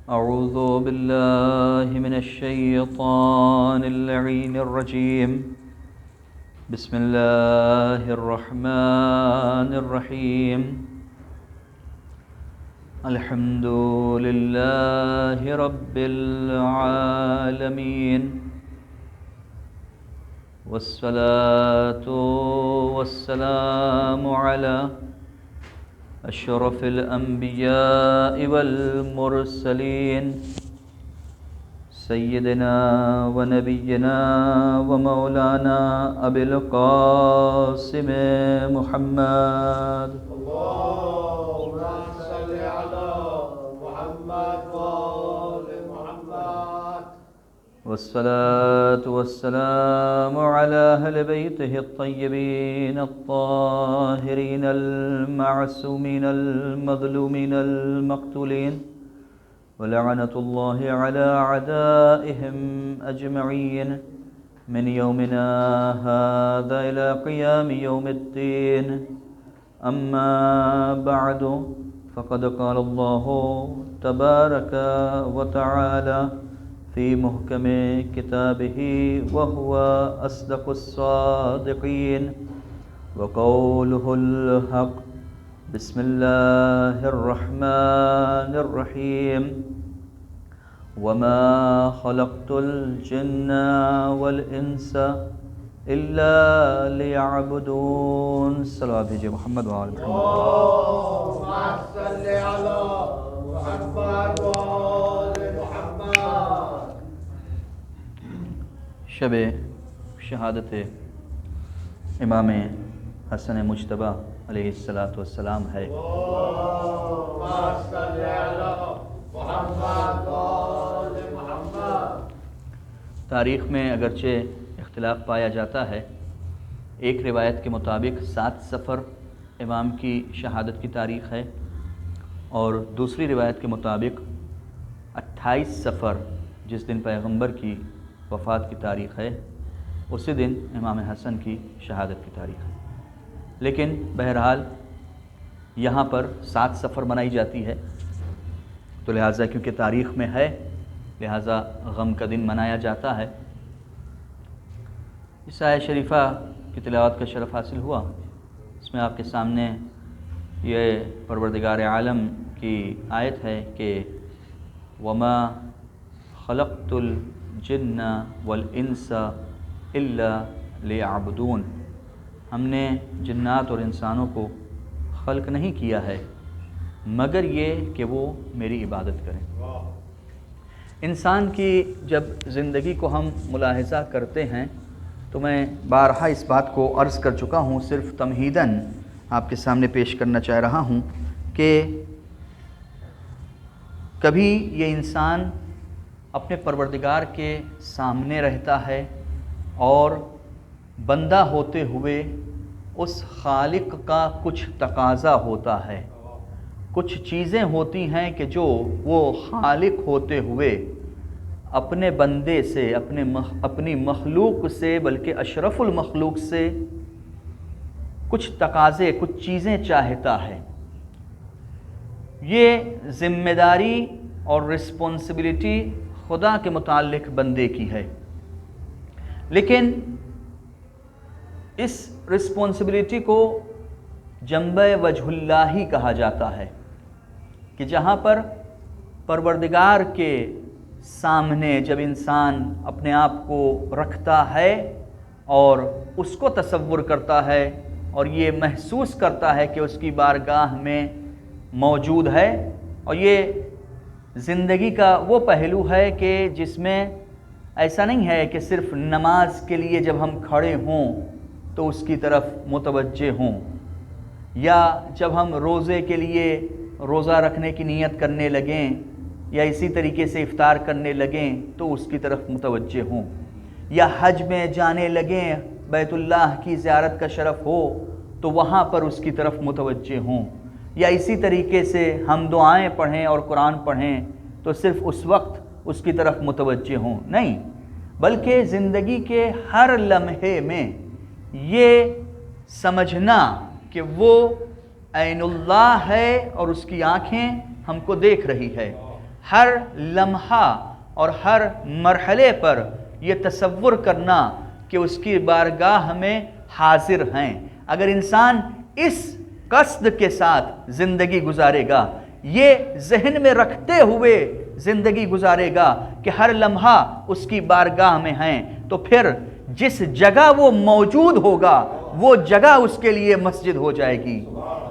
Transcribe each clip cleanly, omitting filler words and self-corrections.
أعوذ بالله من الشيطان اللعين الرجيم. بسم الله الرحمن الرحيم. الحمد لله رب العالمين، والصلاة والسلام على أشرف الأنبياء والمرسلين، سيدنا ونبينا ومولانا أبي القاسم محمد. اللهم صل على محمد وآل محمد. والصلاة والسلام على أهل بيته الطيبين الطاهرين المعصومين المظلومين المقتولين، ولعنة الله على أعدائهم أجمعين من يومنا هذا إلى قيام يوم الدين. أما بعد، فقد قال الله تبارك وتعالى في محكم كتابه وهو أصدق الصادقين، وقوله الحق. بسم الله الرحمن الرحيم. وما خلقت الجن والإنس إلا ليعبدون. صلوات بھیجئے محمد وآل محمد. اللهم صل على محمد وآل محمد. شب شہادت امام حسن مجتبیٰ علیہ السلام ہے. اللهم صل على محمد وآل محمد. تاریخ میں اگرچہ اختلاف پایا جاتا ہے. ایک روایت کے مطابق 7 صفر امام کی شہادت کی تاریخ ہے، اور دوسری روایت کے مطابق 28 صفر جس دن پیغمبر کی وفات کی تاریخ ہے، اسی دن امام حسن کی شہادت کی تاریخ ہے. لیکن بہرحال یہاں پر 7 صفر منائی جاتی ہے، تو لہٰذا کیونکہ تاریخ میں ہے لہٰذا غم کا دن منایا جاتا ہے. اس آیت شریفہ کی تلاوت کا شرف حاصل ہوا. اس میں آپ کے سامنے یہ پروردگار عالم کی آیت ہے کہ وَمَا خَلَقْتُ الْجِنَّ وَالْإِنسَ إِلَّا لِيَعْبُدُونَ. ہم نے جنات اور انسانوں کو خلق نہیں کیا ہے مگر یہ کہ وہ میری عبادت کریں. انسان کی جب زندگی کو ہم ملاحظہ کرتے ہیں تو میں بارہا اس بات کو عرض کر چکا ہوں، صرف تمہیداً آپ کے سامنے پیش کرنا چاہ رہا ہوں کہ کبھی یہ انسان اپنے پروردگار کے سامنے رہتا ہے اور بندہ ہوتے ہوئے اس خالق کا کچھ تقاضا ہوتا ہے، کچھ چیزیں ہوتی ہیں کہ جو وہ خالق ہوتے ہوئے اپنے بندے سے، اپنی مخلوق سے، بلکہ اشرف المخلوق سے کچھ تقاضے، کچھ چیزیں چاہتا ہے. یہ ذمہ داری اور رسپانسبلٹی خدا کے متعلق بندے کی ہے، لیکن اس رسپانسبلٹی کو جنبہ وجہ اللہ ہی کہا جاتا ہے کہ جہاں پر پروردگار کے سامنے جب انسان اپنے آپ کو رکھتا ہے اور اس کو تصور کرتا ہے اور یہ محسوس کرتا ہے کہ اس کی بارگاہ میں موجود ہے. اور یہ زندگی کا وہ پہلو ہے کہ جس میں ایسا نہیں ہے کہ صرف نماز کے لیے جب ہم کھڑے ہوں تو اس کی طرف متوجہ ہوں، یا جب ہم روزے کے لیے روزہ رکھنے کی نیت کرنے لگیں یا اسی طریقے سے افطار کرنے لگیں تو اس کی طرف متوجہ ہوں، یا حج میں جانے لگیں، بیت اللہ کی زیارت کا شرف ہو تو وہاں پر اس کی طرف متوجہ ہوں، یا اسی طریقے سے ہم دعائیں پڑھیں اور قرآن پڑھیں تو صرف اس وقت اس کی طرف متوجہ ہوں. نہیں، بلکہ زندگی کے ہر لمحے میں یہ سمجھنا کہ وہ عین اللہ ہے اور اس کی آنکھیں ہم کو دیکھ رہی ہے. ہر لمحہ اور ہر مرحلے پر یہ تصور کرنا کہ اس کی بارگاہ میں حاضر ہیں. اگر انسان اس قصد کے ساتھ زندگی گزارے گا، یہ ذہن میں رکھتے ہوئے زندگی گزارے گا کہ ہر لمحہ اس کی بارگاہ میں ہیں، تو پھر جس جگہ وہ موجود ہوگا وہ جگہ اس کے لیے مسجد ہو جائے گی.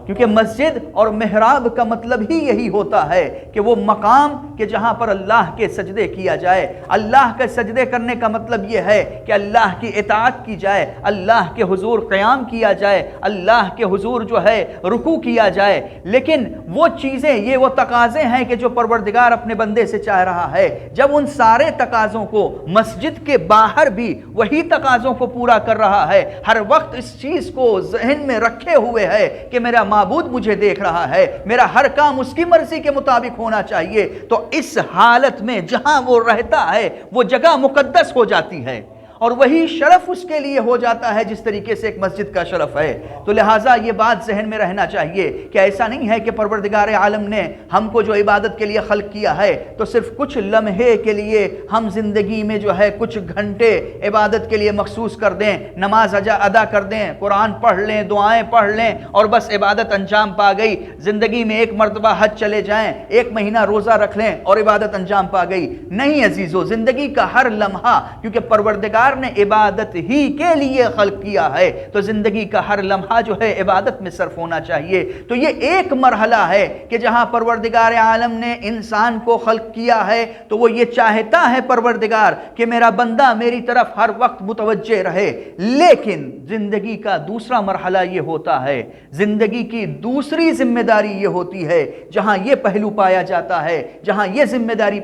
کیونکہ مسجد اور محراب کا مطلب ہی یہی ہوتا ہے کہ وہ مقام کہ جہاں پر اللہ کے سجدے کیا جائے. اللہ کے سجدے کرنے کا مطلب یہ ہے کہ اللہ کی اطاعت کی جائے، اللہ کے حضور قیام کیا جائے، اللہ کے حضور جو ہے رکوع کیا جائے. لیکن وہ چیزیں، یہ وہ تقاضے ہیں کہ جو پروردگار اپنے بندے سے چاہ رہا ہے. جب ان سارے تقاضوں کو مسجد کے باہر بھی وہی تقاضوں کو پورا کر رہا ہے، ہر وقت اس چیز کو ذہن میں رکھے ہوئے ہے کہ میرا معبود مجھے دیکھ رہا ہے، میرا ہر کام اس کی مرضی کے مطابق ہونا چاہیے، تو اس حالت میں جہاں وہ رہتا ہے وہ جگہ مقدس ہو جاتی ہے، اور وہی شرف اس کے لیے ہو جاتا ہے جس طریقے سے ایک مسجد کا شرف ہے. تو لہٰذا یہ بات ذہن میں رہنا چاہیے کہ ایسا نہیں ہے کہ پروردگار عالم نے ہم کو جو عبادت کے لیے خلق کیا ہے تو صرف کچھ لمحے کے لیے ہم زندگی میں جو ہے کچھ گھنٹے عبادت کے لیے مخصوص کر دیں، نماز ادا کر دیں، قرآن پڑھ لیں، دعائیں پڑھ لیں اور بس عبادت انجام پا گئی. زندگی میں ایک مرتبہ حج چلے جائیں، ایک مہینہ روزہ رکھ لیں اور عبادت انجام پا گئی. نہیں عزیزو، زندگی کا ہر لمحہ، کیونکہ پروردگار نے عبادت ہی کے لیے خلق کیا ہے تو زندگی کا ہر لمحہ جو ہے عبادت میں صرف ہونا چاہیے. تو یہ ایک مرحلہ ہے کہ جہاں پروردگار عالم نے انسان کو خلق کیا ہے تو وہ یہ چاہتا ہے پروردگار کہ میرا بندہ میری طرف ہر وقت متوجہ رہے. لیکن زندگی کا دوسرا مرحلہ یہ ہوتا ہے، زندگی کی دوسری ذمہ داری یہ ہوتی ہے، جہاں یہ پہلو پایا جاتا ہے، جہاں یہ ذمہ داری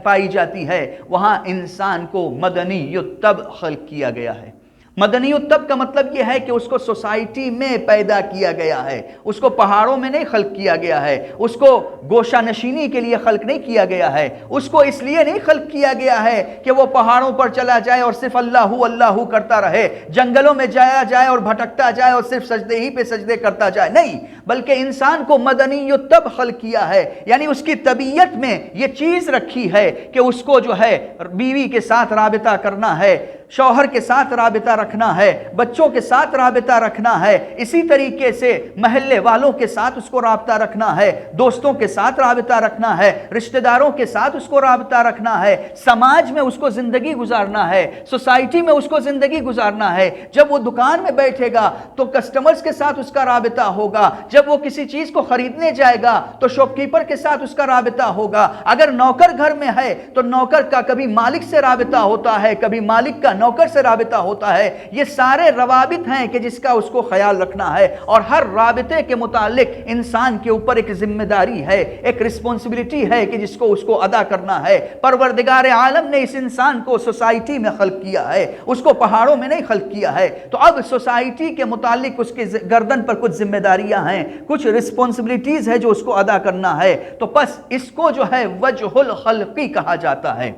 پائی جاتی ہے، وہاں انسان کو مدنی الطبع خلق کیا گیا ہے. مدنی الطبع کا مطلب یہ ہے کہ اس کو سوسائٹی میں پیدا کیا گیا ہے، اس کو پہاڑوں میں نہیں خلق کیا گیا ہے، اس کو گوشہ نشینی کے لیے خلق نہیں کیا گیا ہے، اس کو اس لیے نہیں خلق کیا گیا ہے کہ وہ پہاڑوں پر چلا جائے اور صرف اللہ اللہ کرتا رہے، جنگلوں میں جایا جائے اور بھٹکتا جائے اور صرف سجدے ہی پہ سجدے کرتا جائے. نہیں، بلکہ انسان کو مدنی الطبع خلق کیا ہے، یعنی اس کی طبیعت میں یہ چیز رکھی ہے کہ اس کو جو ہے بیوی کے ساتھ رابطہ کرنا ہے، شوہر کے ساتھ رابطہ رکھنا ہے، بچوں کے ساتھ رابطہ رکھنا ہے، اسی طریقے سے محلے والوں کے ساتھ اس کو رابطہ رکھنا ہے، دوستوں کے ساتھ رابطہ رکھنا ہے، رشتہ داروں کے ساتھ اس کو رابطہ رکھنا ہے، سماج میں اس کو زندگی گزارنا ہے، سوسائٹی میں اس کو زندگی گزارنا ہے. جب وہ دکان میں بیٹھے گا تو کسٹمرز کے ساتھ اس کا رابطہ ہوگا، جب وہ کسی چیز کو خریدنے جائے گا تو شاپ کیپر کے ساتھ اس کا رابطہ ہوگا. اگر نوکر گھر میں ہے تو نوکر کا کبھی مالک سے رابطہ ہوتا ہے، کبھی مالک کا نوکر سے رابطہ ہوتا ہے. یہ سارے روابط ہیں کہ جس کا اس کو خیال رکھنا ہے، اور ہر رابطے کے متعلق انسان کے اوپر ایک ذمہ داری ہے، ایک رسپانسبلٹی ہے کہ جس کو اس کو ادا کرنا ہے. پروردگار عالم نے اس انسان کو سوسائٹی میں خلق کیا ہے، اس کو پہاڑوں میں نہیں خلق کیا ہے. تو اب سوسائٹی کے متعلق اس کے گردن پر کچھ ذمہ داریاں ہیں، کچھ رسپانسبلٹیز ہے جو اس کو ادا کرنا ہے. تو پس اس کو جو ہے وجہ الخلقی کہا جاتا ہے.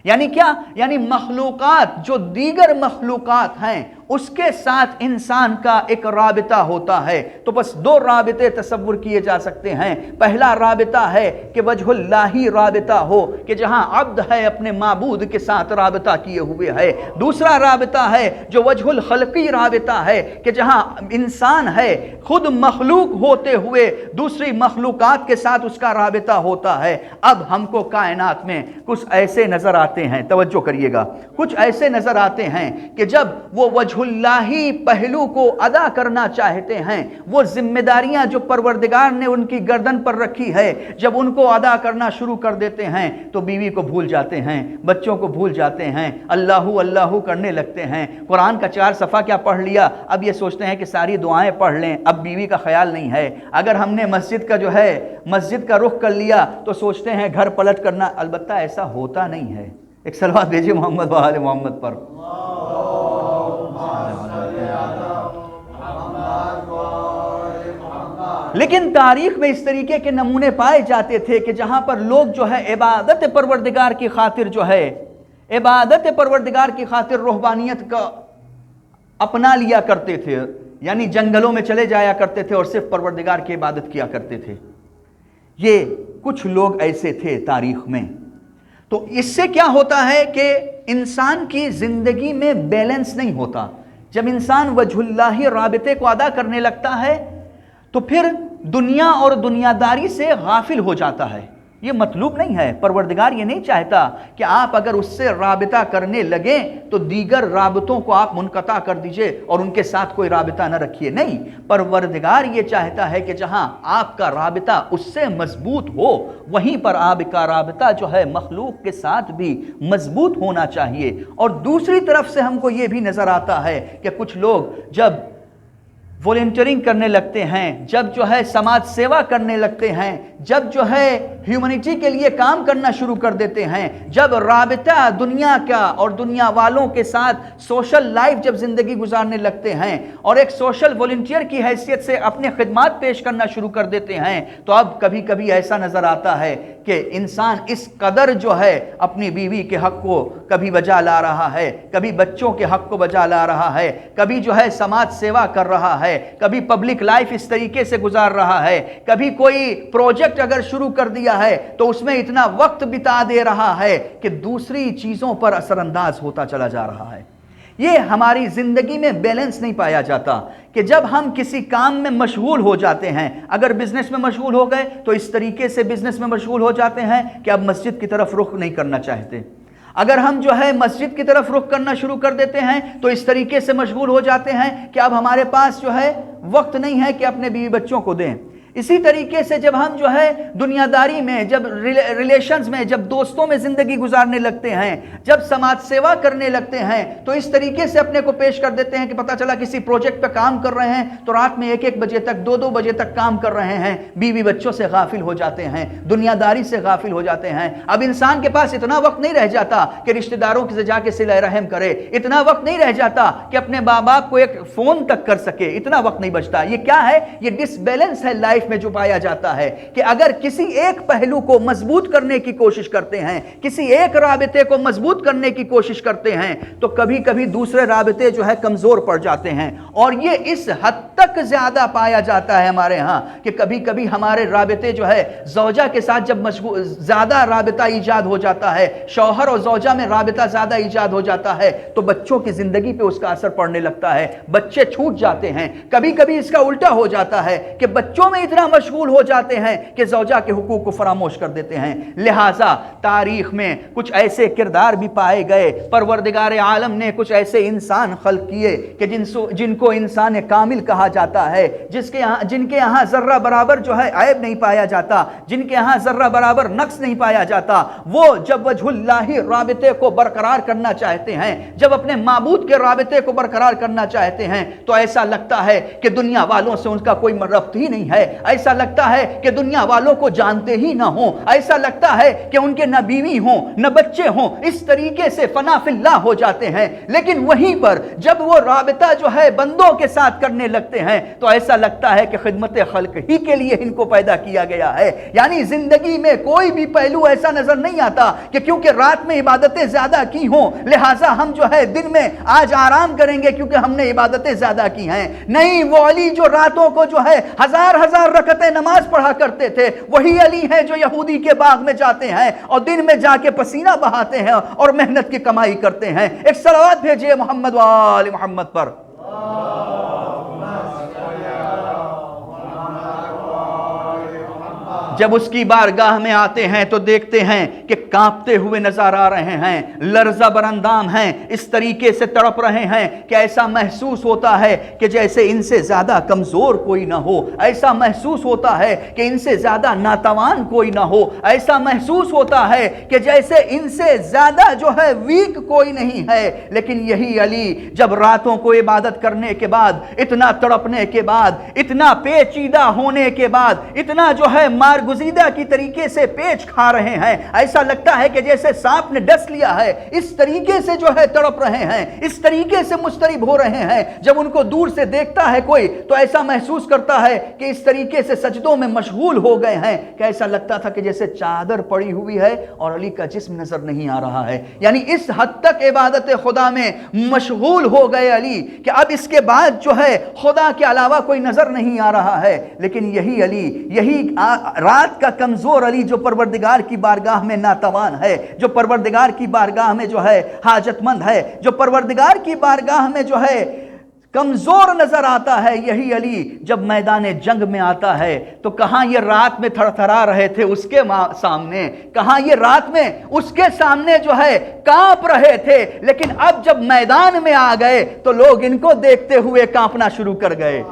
یعنی کیا؟ یعنی مخلوقات جو دیگر مخلوقات ہیں اس کے ساتھ انسان کا ایک رابطہ ہوتا ہے. تو بس دو رابطے تصور کیے جا سکتے ہیں. پہلا رابطہ ہے کہ وجہ اللہی رابطہ ہو کہ جہاں عبد ہے اپنے معبود کے ساتھ رابطہ کیے ہوئے ہے. دوسرا رابطہ ہے جو وجہ الخلقی رابطہ ہے کہ جہاں انسان ہے خود مخلوق ہوتے ہوئے دوسری مخلوقات کے ساتھ اس کا رابطہ ہوتا ہے. اب ہم کو کائنات میں کچھ ایسے نظر آتے ہیں، توجہ کریے گا، کچھ ایسے نظر آتے ہیں کہ جب وہ وجہ اللہی پہلو کو ادا کرنا چاہتے ہیں، وہ ذمہ داریاں جو پروردگار نے ان کی گردن پر رکھی ہے جب ان کو ادا کرنا شروع کر دیتے ہیں تو بیوی کو بھول جاتے ہیں، بچوں کو بھول جاتے ہیں، اللہ اللہ کرنے لگتے ہیں. قرآن کا 4 صفحہ کیا پڑھ لیا، اب یہ سوچتے ہیں کہ ساری دعائیں پڑھ لیں، اب بیوی کا خیال نہیں ہے. اگر ہم نے مسجد کا جو ہے مسجد کا رخ کر لیا تو سوچتے ہیں گھر پلٹ کرنا. البتہ ایسا ہوتا نہیں ہے. ایک صلوات بھیجیے محمد و آل محمد پر. لیکن تاریخ میں اس طریقے کے نمونے پائے جاتے تھے کہ جہاں پر لوگ جو ہے عبادت پروردگار کی خاطر جو ہے عبادت پروردگار کی خاطر روحانیت کا اپنا لیا کرتے تھے، یعنی جنگلوں میں چلے جایا کرتے تھے اور صرف پروردگار کی عبادت کیا کرتے تھے. یہ کچھ لوگ ایسے تھے تاریخ میں۔ تو اس سے کیا ہوتا ہے کہ انسان کی زندگی میں بیلنس نہیں ہوتا۔ جب انسان وجہ اللہ رابطے کو ادا کرنے لگتا ہے تو پھر دنیا اور دنیا داری سے غافل ہو جاتا ہے۔ یہ مطلوب نہیں ہے، پروردگار یہ نہیں چاہتا کہ آپ اگر اس سے رابطہ کرنے لگیں تو دیگر رابطوں کو آپ منقطع کر دیجئے اور ان کے ساتھ کوئی رابطہ نہ رکھیے، نہیں، پروردگار یہ چاہتا ہے کہ جہاں آپ کا رابطہ اس سے مضبوط ہو وہیں پر آپ کا رابطہ جو ہے مخلوق کے ساتھ بھی مضبوط ہونا چاہیے۔ اور دوسری طرف سے ہم کو یہ بھی نظر آتا ہے کہ کچھ لوگ جب والنٹیئرنگ کرنے لگتے ہیں، جب جو ہے سماج سیوا کرنے لگتے ہیں، جب جو ہے ہیومنٹی کے لیے کام کرنا شروع کر دیتے ہیں، جب رابطہ دنیا کا اور دنیا والوں کے ساتھ سوشل لائف جب زندگی گزارنے لگتے ہیں اور ایک سوشل والنٹیئر کی حیثیت سے اپنے خدمات پیش کرنا شروع کر دیتے ہیں، تو اب کبھی کبھی ایسا نظر آتا ہے کہ انسان اس قدر جو ہے اپنی بیوی کے حق کو کبھی بجا لا رہا ہے، کبھی بچوں کے حق کو بجا لا رہا ہے، کبھی جو ہے سماج سیوا کر رہا ہے، کبھی پبلک لائف اس طریقے سے گزار رہا ہے، کبھی کوئی پروجیکٹ اگر شروع کر دیا ہے تو اس میں اتنا وقت بتا دے رہا ہے کہ دوسری چیزوں پر اثر انداز ہوتا چلا جا رہا ہے۔ یہ ہماری زندگی میں بیلنس نہیں پایا جاتا کہ جب ہم کسی کام میں مشغول ہو جاتے ہیں، اگر بزنس میں مشغول ہو گئے تو اس طریقے سے بزنس میں مشغول ہو جاتے ہیں کہ اب مسجد کی طرف رخ نہیں کرنا چاہتے۔ اگر ہم جو ہے مسجد کی طرف رخ کرنا شروع کر دیتے ہیں تو اس طریقے سے مشغول ہو جاتے ہیں کہ اب ہمارے پاس جو ہے وقت نہیں ہے کہ اپنے بیوی بچوں کو دیں۔ اسی طریقے سے جب ہم جو ہے دنیا داری میں، جب ریلیشنز میں، جب دوستوں میں زندگی گزارنے لگتے ہیں، جب سماج سیوا کرنے لگتے ہیں تو اس طریقے سے اپنے کو پیش کر دیتے ہیں کہ پتہ چلا کسی پروجیکٹ پہ کام کر رہے ہیں تو رات میں 1-1 بجے تک، 2-2 بجے تک کام کر رہے ہیں، بیوی بچوں سے غافل ہو جاتے ہیں، دنیا داری سے غافل ہو جاتے ہیں۔ اب انسان کے پاس اتنا وقت نہیں رہ جاتا کہ رشتہ داروں سے جا کے صلہ رحم کرے، اتنا وقت نہیں رہ جاتا کہ اپنے ماں باپ کو ایک فون تک کر سکے، اتنا وقت نہیں بچتا۔ یہ کیا ہے؟ یہ ڈس بیلنس ہے لائف میں جو پایا جاتا ہے کہ اگر کسی ایک پہلو کو مضبوط کرنے کی کوشش کرتے ہیں، کسی ایک رابطے کو مضبوط کرنے کی کوشش کرتے ہیں تو کبھی کبھی دوسرے رابطے جو ہے کمزور پڑ جاتے ہیں۔ اور یہ اس حد تک زیادہ پایا جاتا ہے ہمارے ہاں کہ کبھی کبھی ہمارے رابطے جو ہے زوجہ کے ساتھ جب زیادہ رابطہ ایجاد ہو جاتا ہے، شوہر اور زوجہ میں رابطہ زیادہ ایجاد ہو جاتا ہے تو بچوں کی زندگی پہ اس کا اثر پڑنے لگتا ہے، بچے چھوٹ جاتے ہیں۔ کبھی کبھی اس کا الٹا ہو جاتا ہے کہ بچوں میں اتنا مشغول ہو جاتے ہیں کہ زوجہ کے حقوق کو فراموش کر دیتے ہیں۔ لہٰذا تاریخ میں کچھ ایسے کردار بھی پائے گئے، پروردگار عالم نے کچھ ایسے انسان خلق کیے کہ جن کو انسان کامل کہا جاتا ہے، جن کے یہاں ذرہ برابر جو ہے عیب نہیں پایا جاتا، جن کے یہاں ذرہ برابر نقص نہیں پایا جاتا۔ وہ جب وجہ اللہ رابطے کو برقرار کرنا چاہتے ہیں، جب اپنے معبود کے رابطے کو برقرار کرنا چاہتے ہیں تو ایسا لگتا ہے کہ دنیا والوں سے ان کا کوئی ربط ہی نہیں ہے، ایسا لگتا ہے کہ دنیا والوں کو جانتے ہی نہ ہوں، ایسا لگتا ہے کہ ان کے نہ بیوی ہوں نہ بچے ہوں، اس طریقے سے فنا فی اللہ ہو جاتے ہیں۔ لیکن وہیں پر جب وہ رابطہ جو ہے بندوں کے ساتھ کرنے لگتے ہیں تو ایسا لگتا ہے کہ خدمت خلق ہی کے لیے ان کو پیدا کیا گیا ہے۔ یعنی زندگی میں کوئی بھی پہلو ایسا نظر نہیں آتا کہ کیونکہ رات میں عبادتیں زیادہ کی ہوں لہٰذا ہم جو ہے دن میں آج آرام کریں گے کیونکہ ہم نے عبادتیں زیادہ کی ہیں۔ نہیں، وہ علی جو راتوں کو جو ہے ہزار رکعتیں نماز پڑھا کرتے تھے وہی علی ہیں جو یہودی کے باغ میں جاتے ہیں اور دن میں جا کے پسینہ بہاتے ہیں اور محنت کی کمائی کرتے ہیں۔ ایک صلوات بھیجئے محمد و آل محمد پر۔ جب اس کی بارگاہ میں آتے ہیں تو دیکھتے ہیں کہ کانپتے ہوئے نظر آ رہے ہیں، لرزہ براندام ہیں، اس طریقے سے تڑپ رہے ہیں کہ ایسا محسوس ہوتا ہے کہ جیسے ان سے زیادہ کمزور کوئی نہ ہو، ایسا محسوس ہوتا ہے کہ ان سے زیادہ ناتوان کوئی نہ ہو، ایسا محسوس ہوتا ہے کہ جیسے ان سے زیادہ جو ہے ویک کوئی نہیں ہے۔ لیکن یہی علی جب راتوں کو عبادت کرنے کے بعد، اتنا تڑپنے کے بعد، اتنا پیچیدہ ہونے کے بعد، اتنا جو ہے گزیدہ کی طریقے سے پیچ کھا رہے ہیں، ایسا لگتا ہے کہ جیسے سانپ نے ڈس لیا ہے، اس طریقے سے جو ہے تڑپ رہے ہیں، اس طریقے سے مضطرب ہو رہے ہیں۔ جب ان کو دور سے دیکھتا ہے کوئی تو ایسا محسوس کرتا ہے کہ اس طریقے سے سجدوں میں مشغول ہو گئے ہیں کہ ایسا لگتا تھا کہ جیسے چادر پڑی ہوئی ہے اور علی کا جسم نظر نہیں آ رہا ہے۔ یعنی اس حد تک عبادت خدا میں مشغول ہو گئے علی کہ اب اس کے بعد جو ہے خدا کے علاوہ کوئی نظر نہیں آ رہا ہے۔ لیکن یہی علی، یہی رات کا کمزور علی جو پروردگار کی بارگاہ میں ناتوان ہے، جو پروردگار کی بارگاہ میں جو ہے حاجت مند ہے، جو پروردگار کی بارگاہ میں جو ہے کمزور نظر آتا ہے، یہی علی جب میدان جنگ میں آتا ہے تو کہاں یہ رات میں تھر تھرا رہے تھے اس کے سامنے، کہاں یہ رات میں اس کے سامنے جو ہے کانپ رہے تھے، لیکن اب جب میدان میں آ گئے تو لوگ ان کو دیکھتے ہوئے کانپنا شروع کر گئے۔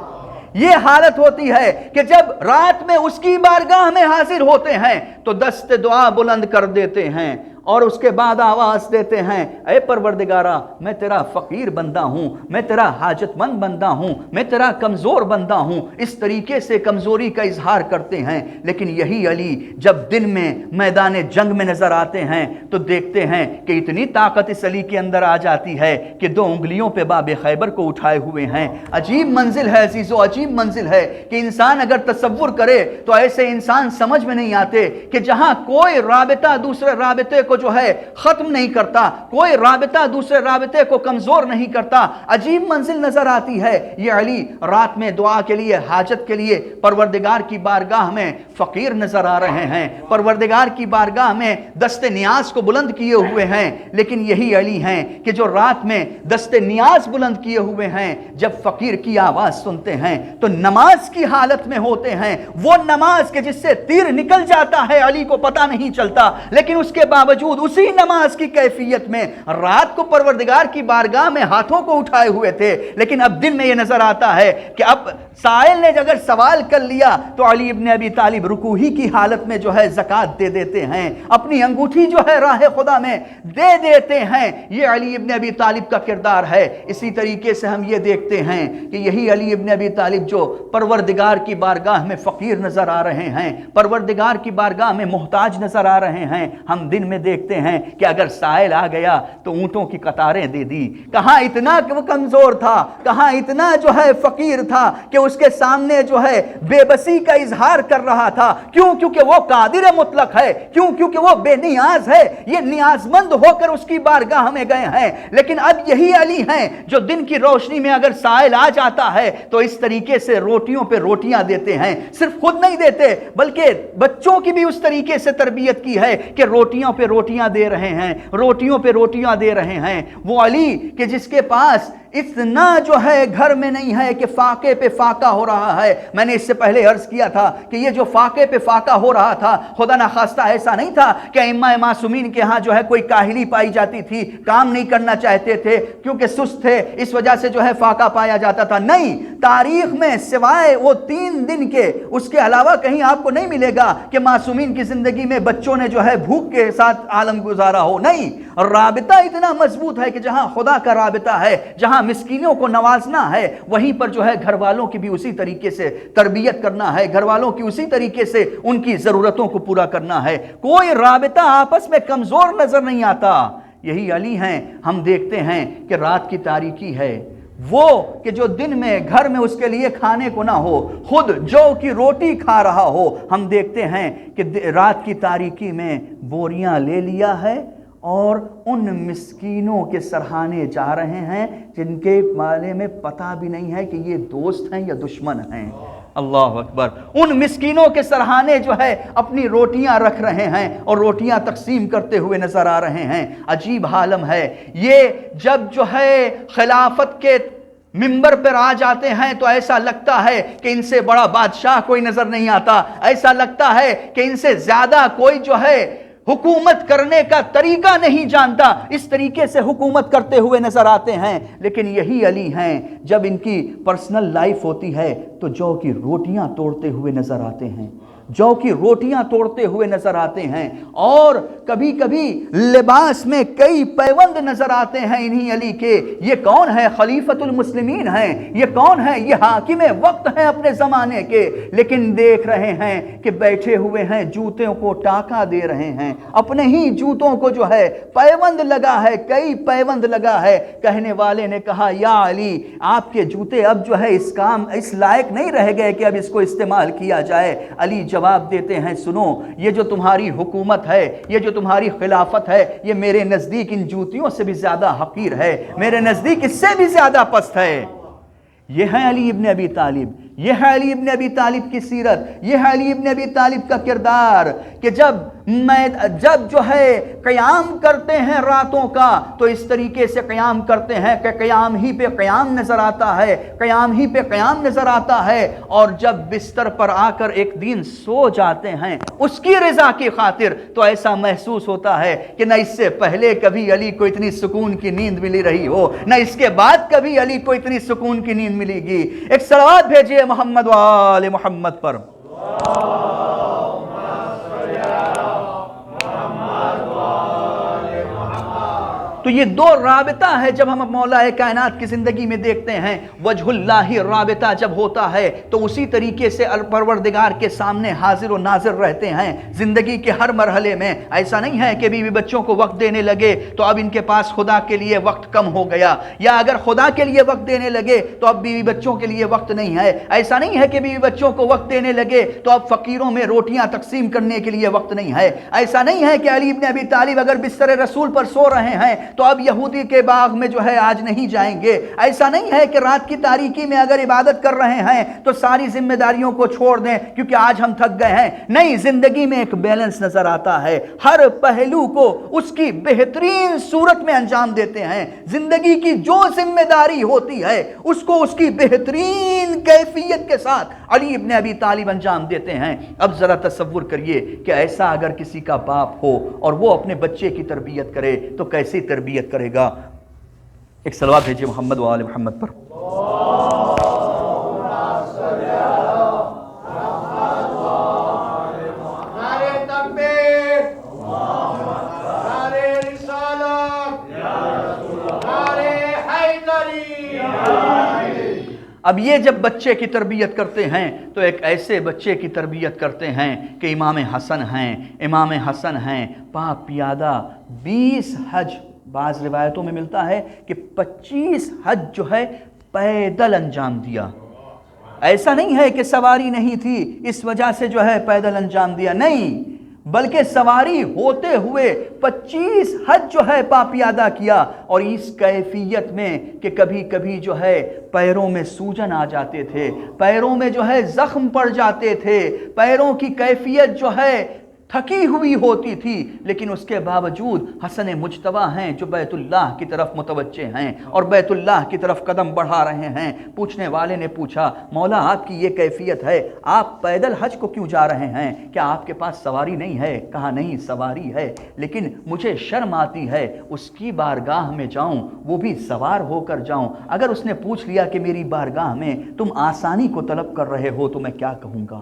یہ حالت ہوتی ہے کہ جب رات میں اس کی بارگاہ میں حاضر ہوتے ہیں تو دست دعا بلند کر دیتے ہیں اور اس کے بعد آواز دیتے ہیں، اے پروردگارا میں تیرا فقیر بندہ ہوں، میں تیرا حاجت مند بندہ ہوں، میں تیرا کمزور بندہ ہوں۔ اس طریقے سے کمزوری کا اظہار کرتے ہیں۔ لیکن یہی علی جب دن میں میدان جنگ میں نظر آتے ہیں تو دیکھتے ہیں کہ اتنی طاقت اس علی کے اندر آ جاتی ہے کہ 2 انگلیوں پہ باب خیبر کو اٹھائے ہوئے ہیں۔ عجیب منزل ہے عزیزو، عجیب منزل ہے کہ انسان اگر تصور کرے تو ایسے انسان سمجھ میں نہیں آتے کہ جہاں کوئی رابطہ دوسرے رابطے کو جو ہے ختم نہیں کرتا، کوئی رابطہ دوسرے رابطے کو کمزور نہیں کرتا، عجیب منزل نظر آتی ہے۔ یہ علی رات میں دعا کے لیے، حاجت کے لیے پروردگار کی بارگاہ میں فقیر نظر آ رہے ہیں، پروردگار کی بارگاہ میں دست نیاز کو بلند کیے ہوئے ہیں۔ لیکن یہی علی ہیں کہ جو رات میں دست نیاز بلند کیے ہوئے ہیں، جب فقیر کی آواز سنتے ہیں تو نماز کی حالت میں ہوتے ہیں۔ وہ نماز کے جس سے تیر نکل جاتا ہے علی کو پتہ نہیں چلتا، لیکن اس کے باوجود اسی نماز کی کیفیت میں رات کو پروردگار کی بارگاہ میں ہاتھوں کو اٹھائے ہوئے تھے، لیکن اب دن میں یہ نظر آتا ہے کہ اب سائل نے اگر سوال کر لیا تو علی ابن ابی طالب رکوعی کی حالت میں جو ہے زکوٰۃ دے دیتے ہیں، اپنی انگوٹھی جو ہے راہ خدا میں دے دیتے ہیں۔ یہ علی ابن ابی طالب کا کردار ہے۔ اسی طریقے سے ہم یہ دیکھتے ہیں کہ یہی علی ابن ابی طالب جو پروردگار کی بارگاہ میں فقیر نظر آ رہے ہیں، پروردگار کی بارگاہ میں محتاج نظر آ رہے ہیں، ہم دن میں دیکھتے ہیں کہ اگر سائل آ گیا تو اونٹوں کی قطاریں دے دی۔ کہاں اتنا کمزور تھا، کہاں اتنا جو ہے فقیر تھا کہ اس کے سامنے جو ہے بے بسی کا اظہار کر رہا تھا۔ کیوں؟ کیونکہ وہ قادر مطلق ہے، کیوں؟ کیونکہ وہ بے نیاز ہے، یہ نیاز مند ہو کر اس کی بارگاہ میں گئے ہیں۔ لیکن اب یہی علی ہیں جو دن کی روشنی میں اگر سائل آ جاتا ہے تو اس طریقے سے روٹیوں پہ روٹیاں دیتے ہیں۔ صرف خود نہیں دیتے بلکہ بچوں کی بھی اس طریقے سے تربیت کی ہے کہ روٹیوں پہ روٹیاں دے رہے ہیں، روٹیوں پہ روٹیاں دے رہے ہیں۔ وہ علی کہ جس کے پاس اتنا جو ہے گھر میں نہیں ہے کہ فاقے پہ فاقہ ہو رہا ہے۔ میں نے اس سے پہلے عرض کیا تھا کہ یہ جو فاقے پہ فاقہ ہو رہا تھا خدا نخواستہ ایسا نہیں تھا کہ ائمہ معصومین کے ہاں جو ہے کوئی کاہلی پائی جاتی تھی، کام نہیں کرنا چاہتے تھے کیونکہ سست تھے، اس وجہ سے جو ہے فاقہ پایا جاتا تھا۔ نہیں، تاریخ میں سوائے وہ 3 دن کے اس کے علاوہ کہیں آپ کو نہیں ملے گا کہ معصومین کی زندگی میں بچوں نے جو ہے بھوک کے ساتھ عالم گزارا ہو۔ نہیں، رابطہ اتنا مضبوط ہے کہ جہاں خدا کا رابطہ ہے، جہاں مسکینوں کو نوازنا ہے، وہیں پر جو ہے گھر والوں کی بھی اسی طریقے سے تربیت کرنا ہے، گھر والوں کی اسی طریقے سے ان کی ضرورتوں کو پورا کرنا ہے۔ کوئی رابطہ آپس میں کمزور نظر نہیں آتا۔ یہی علی ہیں، ہم دیکھتے ہیں کہ رات کی تاریکی ہے، وہ کہ جو دن میں گھر میں اس کے لیے کھانے کو نہ ہو، خود جو کی روٹی کھا رہا ہو، ہم دیکھتے ہیں کہ رات کی تاریکی میں بوریاں لے لیا ہے اور ان مسکینوں کے سرہانے جا رہے ہیں جن کے بارے میں پتہ بھی نہیں ہے کہ یہ دوست ہیں یا دشمن ہیں۔ اللہ اکبر، ان مسکینوں کے سرہانے جو ہے اپنی روٹیاں رکھ رہے ہیں اور روٹیاں تقسیم کرتے ہوئے نظر آ رہے ہیں۔ عجیب عالم ہے یہ، جب جو ہے خلافت کے منبر پر آ جاتے ہیں تو ایسا لگتا ہے کہ ان سے بڑا بادشاہ کوئی نظر نہیں آتا، ایسا لگتا ہے کہ ان سے زیادہ کوئی جو ہے حکومت کرنے کا طریقہ نہیں جانتا، اس طریقے سے حکومت کرتے ہوئے نظر آتے ہیں۔ لیکن یہی علی ہیں جب ان کی پرسنل لائف ہوتی ہے تو جو کی روٹیاں توڑتے ہوئے نظر آتے ہیں، جو کی روٹیاں توڑتے ہوئے نظر آتے ہیں، اور کبھی کبھی لباس میں کئی پیوند نظر آتے ہیں انہی علی کے۔ یہ کون ہے؟ خلیفۃ المسلمین ہیں، یہ کون ہے؟ یہ حاکم وقت ہیں اپنے زمانے کے، لیکن دیکھ رہے ہیں کہ بیٹھے ہوئے ہیں، جوتوں کو ٹاکا دے رہے ہیں، اپنے ہی جوتوں کو جو ہے پیوند لگا ہے، کئی پیوند لگا ہے۔ کہنے والے نے کہا یا علی آپ کے جوتے اب جو ہے اس لائق نہیں رہ گئے کہ اب اس کو استعمال کیا جائے۔ علی جواب دیتے ہیں سنو، یہ جو تمہاری حکومت ہے، یہ جو تمہاری خلافت ہے، یہ میرے نزدیک ان جوتیوں سے بھی زیادہ حقیر ہے، میرے نزدیک اس سے بھی زیادہ پست ہے۔ یہ ہیں علی ابن ابی طالب یہ ہے علی ابن ابی طالب کی سیرت، یہ ہے علی ابن ابی طالب کا کردار کہ جب جو ہے قیام کرتے ہیں راتوں کا تو اس طریقے سے قیام کرتے ہیں کہ قیام ہی پہ قیام نظر آتا ہے، قیام ہی پہ قیام نظر آتا ہے، اور جب بستر پر آ کر ایک دن سو جاتے ہیں اس کی رضا کی خاطر تو ایسا محسوس ہوتا ہے کہ نہ اس سے پہلے کبھی علی کو اتنی سکون کی نیند ملی رہی ہو، نہ اس کے بعد کبھی علی کو اتنی سکون کی نیند ملے گی۔ ایک صلوات بھیجئے محمد و آل محمد پر۔ تو یہ دو رابطہ ہے جب ہم مولا کائنات کی زندگی میں دیکھتے ہیں، وجہ اللہ رابطہ جب ہوتا ہے تو اسی طریقے سے پروردگار کے سامنے حاضر و ناظر رہتے ہیں زندگی کے ہر مرحلے میں۔ ایسا نہیں ہے کہ بیوی بچوں کو وقت دینے لگے تو اب ان کے پاس خدا کے لیے وقت کم ہو گیا، یا اگر خدا کے لیے وقت دینے لگے تو اب بیوی بچوں کے لیے وقت نہیں ہے۔ ایسا نہیں ہے کہ بیوی بچوں کو وقت دینے لگے تو اب فقیروں میں روٹیاں تقسیم کرنے کے لیے وقت نہیں ہے۔ ایسا نہیں ہے کہ علی ابن ابی طالب اگر بستر رسول پر سو رہے ہیں تو اب یہودی کے باغ میں جو ہے آج نہیں جائیں گے۔ ایسا نہیں ہے کہ رات کی تاریکی میں اگر عبادت کر رہے ہیں تو ساری ذمہ داریوں کو چھوڑ دیں کیونکہ آج ہم تھک گئے ہیں۔ نہیں، زندگی میں ایک بیلنس نظر آتا ہے، ہر پہلو کو اس کی بہترین صورت میں انجام دیتے ہیں۔ زندگی کی جو ذمہ داری ہوتی ہے اس کو اس کی بہترین کیفیت کے ساتھ علی ابن ابی طالب انجام دیتے ہیں۔ اب ذرا تصور کریے کہ ایسا اگر کسی کا باپ ہو اور وہ اپنے بچے کی تربیت کرے تو کیسی تربیت کرے گا؟ ایک صلوات بھیجئے محمد و آل محمد پر۔ اب یہ جب بچے کی تربیت کرتے ہیں تو ایک ایسے بچے کی تربیت کرتے ہیں کہ امام حسن ہیں پاک پیادہ 20 حج، بعض روایتوں میں ملتا ہے کہ 25 حج جو ہے پیدل انجام دیا۔ ایسا نہیں ہے کہ سواری نہیں تھی اس وجہ سے جو ہے پیدل انجام دیا، نہیں، بلکہ سواری ہوتے ہوئے 25 حج جو ہے پاپیادہ کیا، اور اس کیفیت میں کہ کبھی کبھی جو ہے پیروں میں سوجن آ جاتے تھے، پیروں میں جو ہے زخم پڑ جاتے تھے، پیروں کی کیفیت جو ہے تھکی ہوئی ہوتی تھی، لیکن اس کے باوجود حسن مجتبیٰ ہیں جو بیت اللہ کی طرف متوجہ ہیں اور بیت اللہ کی طرف قدم بڑھا رہے ہیں۔ پوچھنے والے نے پوچھا، مولا آپ کی یہ کیفیت ہے، آپ پیدل حج کو کیوں جا رہے ہیں؟ کیا آپ کے پاس سواری نہیں ہے؟ کہا نہیں، سواری ہے، لیکن مجھے شرم آتی ہے اس کی بارگاہ میں جاؤں، وہ بھی سوار ہو کر جاؤں۔ اگر اس نے پوچھ لیا کہ میری بارگاہ میں تم آسانی کو طلب کر رہے ہو تو میں کیا کہوں گا؟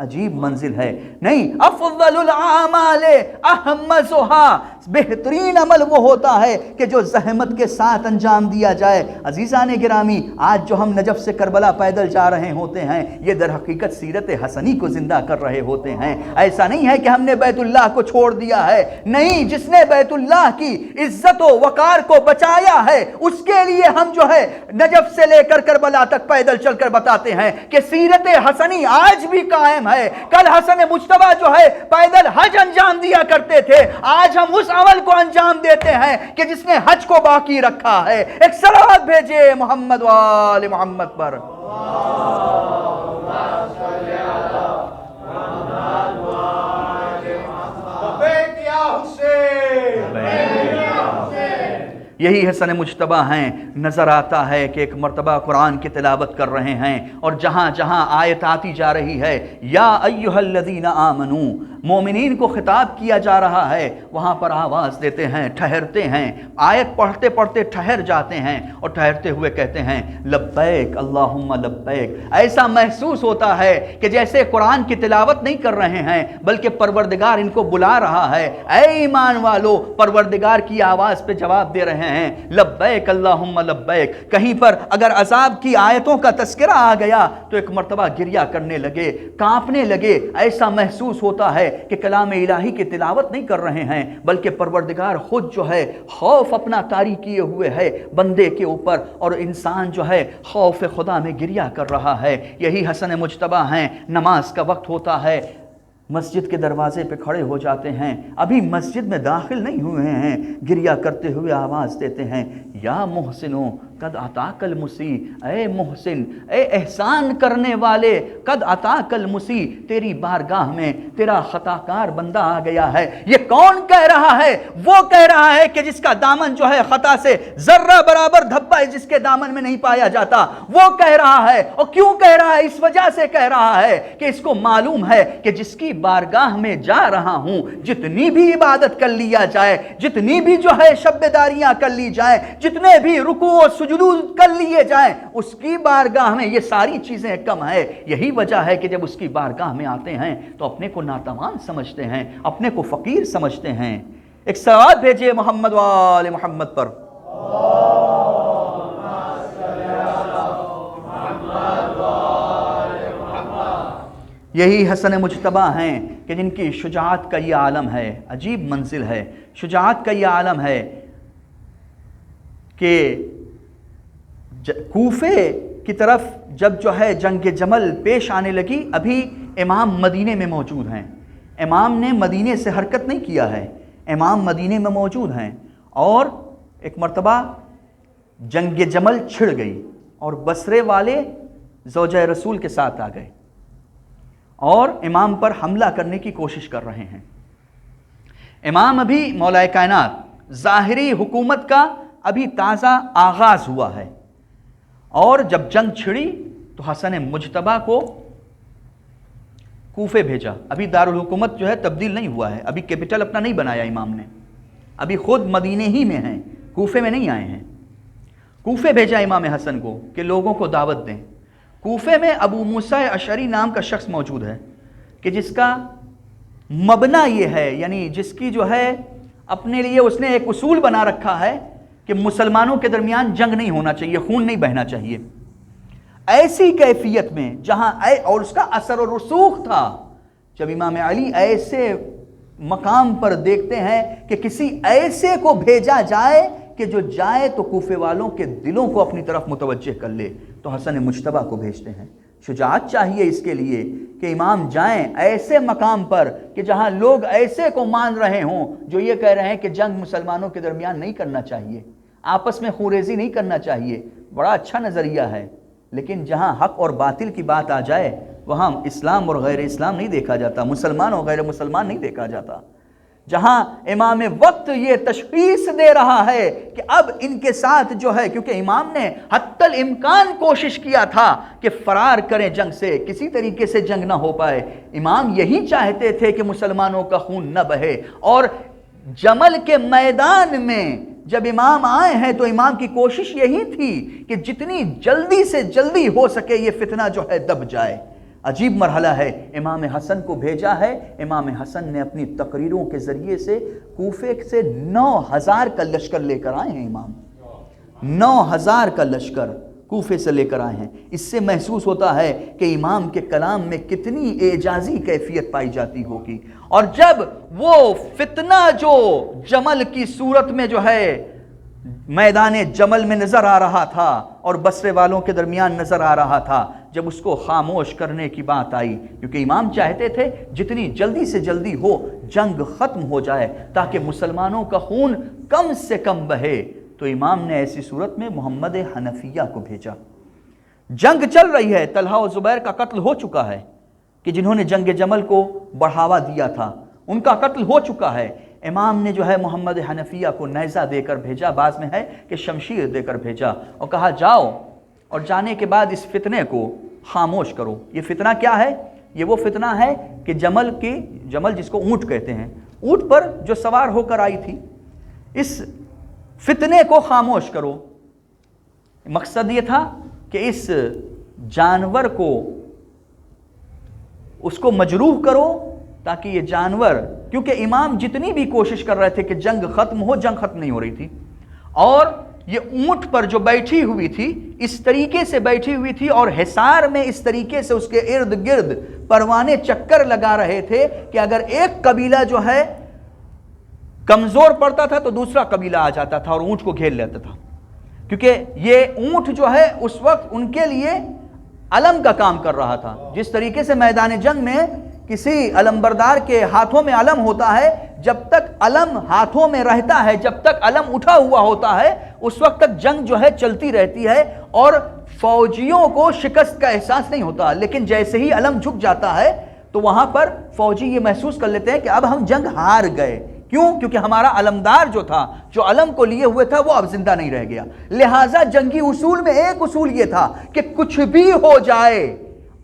عجیب منزل ہے۔ نہیں، افضل الاعمال احمسها، بہترین عمل وہ ہوتا ہے کہ جو زحمت کے ساتھ انجام دیا جائے۔ عزیزان گرامی، آج جو ہم نجف سے کربلا پیدل جا رہے ہوتے ہیں یہ در حقیقت سیرت حسنی کو زندہ کر رہے ہوتے ہیں۔ ایسا نہیں ہے کہ ہم نے بیت اللہ کو چھوڑ دیا ہے، نہیں، جس نے بیت اللہ کی عزت و وقار کو بچایا ہے اس کے لیے ہم جو ہے نجف سے لے کر کربلا تک پیدل چل کر بتاتے ہیں کہ سیرت حسنی آج بھی قائم ہے۔ کل حسن مجتبیٰ جو ہے پیدل حج انجام دیا کرتے تھے، آج ہم اس عمل کو انجام دیتے ہیں کہ جس نے حج کو باقی رکھا ہے۔ ایک صلوات بھیجئے محمد و آل محمد پر۔ یہی حسن مجتبیٰ ہیں۔ نظر آتا ہے کہ ایک مرتبہ قرآن کی تلاوت کر رہے ہیں اور جہاں جہاں آیت آتی جا رہی ہے، یا ایھا الذین آمنوا، مومنین کو خطاب کیا جا رہا ہے، وہاں پر آواز دیتے ہیں، ٹھہرتے ہیں، آیت پڑھتے پڑھتے ٹھہر جاتے ہیں اور ٹھہرتے ہوئے کہتے ہیں لبیک اللہم لبیک۔ ایسا محسوس ہوتا ہے کہ جیسے قرآن کی تلاوت نہیں کر رہے ہیں بلکہ پروردگار ان کو بلا رہا ہے، اے ایمان والو، پروردگار کی آواز پہ جواب دے رہے ہیں لبیک اللہم لبیک۔ کہیں پر اگر عذاب کی آیتوں کا تذکرہ آ گیا تو ایک مرتبہ گریہ کرنے لگے، کانپنے لگے۔ ایسا محسوس ہوتا ہے کہ کلام الہی کی تلاوت نہیں کر رہے ہیں بلکہ پروردگار خود جو ہے خوف اپنا طاری کیے ہوئے ہے بندے کے اوپر، اور انسان جو ہے خوف خدا میں گریہ کر رہا ہے۔ یہی حسن مجتبیٰ ہیں۔ نماز کا وقت ہوتا ہے، مسجد کے دروازے پہ کھڑے ہو جاتے ہیں، ابھی مسجد میں داخل نہیں ہوئے ہیں، گریہ کرتے ہوئے آواز دیتے ہیں یا محسنو قد عطاک المسی، اے محسن، اے احسان کرنے والے، قد عطاک المسی، تیری بارگاہ میں تیرا خطا کار بندہ آ گیا ہے۔ یہ کون کہہ رہا ہے؟ وہ کہہ رہا ہے کہ جس کا دامن جو ہے خطا سے ذرہ برابر دھبا ہے جس کے دامن میں نہیں پایا جاتا، وہ کہہ رہا ہے۔ اور کیوں کہہ رہا ہے؟ اس وجہ سے کہہ رہا ہے کہ اس کو معلوم ہے کہ جس کی بارگاہ میں جا رہا ہوں، جتنی بھی عبادت کر لیا جائے، جتنی بھی جو ہے شبداریاں کر لی جائیں، جتنے بھی رکوع و سجود کر لیے جائیں، اس کی بارگاہ میں یہ ساری چیزیں کم ہے۔ یہی وجہ ہے کہ جب اس کی بارگاہ میں آتے ہیں تو اپنے کو ناتوان سمجھتے ہیں، اپنے کو فقیر سمجھتے ہیں۔ ایک صلوات بھیجئے محمد و آل محمد پر۔ یہی حسن مجتبیٰ ہیں کہ جن کی شجاعت کا یہ عالم ہے، عجیب منزل ہے، شجاعت کا یہ عالم ہے کہ کوفے کی طرف جب جو ہے جنگ جمل پیش آنے لگی، ابھی امام مدینے میں موجود ہیں، امام نے مدینے سے حرکت نہیں کیا ہے، امام مدینے میں موجود ہیں، اور ایک مرتبہ جنگ جمل چھڑ گئی اور بصرے والے زوجہ رسول کے ساتھ آ گئے اور امام پر حملہ کرنے کی کوشش کر رہے ہیں۔ امام ابھی مولا کائنات ظاہری حکومت کا ابھی تازہ آغاز ہوا ہے، اور جب جنگ چھڑی تو حسن مجتبیٰ کو کوفے بھیجا۔ ابھی دارالحکومت جو ہے تبدیل نہیں ہوا ہے، ابھی کیپٹل اپنا نہیں بنایا امام نے، ابھی خود مدینے ہی میں ہیں، کوفے میں نہیں آئے ہیں۔ کوفے بھیجا امام حسن کو کہ لوگوں کو دعوت دیں۔ کوفے میں ابو موسیٰ اشعری نام کا شخص موجود ہے کہ جس کا مبنی یہ ہے، یعنی جس کی جو ہے اپنے لیے اس نے ایک اصول بنا رکھا ہے کہ مسلمانوں کے درمیان جنگ نہیں ہونا چاہیے، خون نہیں بہنا چاہیے۔ ایسی کیفیت میں جہاں اور اس کا اثر و رسوخ تھا، جب امام علی ایسے مقام پر دیکھتے ہیں کہ کسی ایسے کو بھیجا جائے کہ جو جائے تو کوفے والوں کے دلوں کو اپنی طرف متوجہ کر لے، تو حسن مجتبیٰ کو بھیجتے ہیں۔ شجاعت چاہیے اس کے لیے کہ امام جائیں ایسے مقام پر کہ جہاں لوگ ایسے کو مان رہے ہوں جو یہ کہہ رہے ہیں کہ جنگ مسلمانوں کے درمیان نہیں کرنا چاہیے، آپس میں خوریزی نہیں کرنا چاہیے۔ بڑا اچھا نظریہ ہے، لیکن جہاں حق اور باطل کی بات آ جائے وہاں اسلام اور غیر اسلام نہیں دیکھا جاتا، مسلمان اور غیر مسلمان نہیں دیکھا جاتا۔ جہاں امام وقت یہ تشخیص دے رہا ہے کہ اب ان کے ساتھ جو ہے، کیونکہ امام نے حتی الامکان کوشش کیا تھا کہ فرار کریں جنگ سے، کسی طریقے سے جنگ نہ ہو پائے، امام یہی چاہتے تھے کہ مسلمانوں کا خون نہ بہے۔ اور جمل کے میدان میں جب امام آئے ہیں تو امام کی کوشش یہی تھی کہ جتنی جلدی سے جلدی ہو سکے یہ فتنہ جو ہے دب جائے۔ عجیب مرحلہ ہے۔ امام حسن کو بھیجا ہے، امام حسن نے اپنی تقریروں کے ذریعے سے کوفے سے 9000 کا لشکر لے کر آئے ہیں، امام 9000 کا لشکر کوفے سے لے کر آئے ہیں۔ اس سے محسوس ہوتا ہے کہ امام کے کلام میں کتنی اعجازی کیفیت پائی جاتی ہوگی۔ اور جب وہ فتنہ جو جمل کی صورت میں جو ہے میدان جمل میں نظر آ رہا تھا اور بصرے والوں کے درمیان نظر آ رہا تھا، جب اس کو خاموش کرنے کی بات آئی، کیونکہ امام چاہتے تھے جتنی جلدی سے جلدی ہو جنگ ختم ہو جائے تاکہ مسلمانوں کا خون کم سے کم بہے، تو امام نے ایسی صورت میں محمد حنفیہ کو بھیجا۔ جنگ چل رہی ہے، طلحہ و زبیر کا قتل ہو چکا ہے کہ جنہوں نے جنگ جمل کو بڑھاوا دیا تھا، ان کا قتل ہو چکا ہے۔ امام نے جو ہے محمد حنفیہ کو نیزہ دے کر بھیجا، بعض میں ہے کہ شمشیر دے کر بھیجا، اور کہا جاؤ اور جانے کے بعد اس فتنے کو خاموش کرو۔ یہ فتنہ کیا ہے؟ یہ وہ فتنہ ہے کہ جمل جس کو اونٹ کہتے ہیں، اونٹ پر جو سوار ہو کر آئی تھی، اس فتنے کو خاموش کرو۔ مقصد یہ تھا کہ اس جانور کو اس کو مجروح کرو تاکہ یہ جانور، کیونکہ امام جتنی بھی کوشش کر رہے تھے کہ جنگ ختم ہو، جنگ ختم نہیں ہو رہی تھی، اور یہ اونٹ پر جو بیٹھی ہوئی تھی اس طریقے سے بیٹھی ہوئی تھی اور حصار میں اس طریقے سے اس کے ارد گرد پروانے چکر لگا رہے تھے کہ اگر ایک قبیلہ جو ہے کمزور پڑتا تھا تو دوسرا قبیلہ آ جاتا تھا اور اونٹ کو گھیر لیتا تھا، کیونکہ یہ اونٹ جو ہے اس وقت ان کے لیے علم کا کام کر رہا تھا۔ جس طریقے سے میدان جنگ میں کسی علمبردار کے ہاتھوں میں علم ہوتا ہے، جب تک علم ہاتھوں میں رہتا ہے، جب تک علم اٹھا ہوا ہوتا ہے، اس وقت تک جنگ جو ہے چلتی رہتی ہے اور فوجیوں کو شکست کا احساس نہیں ہوتا. لیکن جیسے ہی علم جھک جاتا ہے تو وہاں پر فوجی یہ محسوس کر لیتے ہیں کہ اب ہم جنگ ہار گئے. کیوں؟ کیونکہ ہمارا علمدار جو تھا، جو علم کو لیے ہوئے تھا، وہ اب زندہ نہیں رہ گیا. لہٰذا جنگی اصول میں ایک اصول یہ تھا کہ کچھ بھی ہو جائے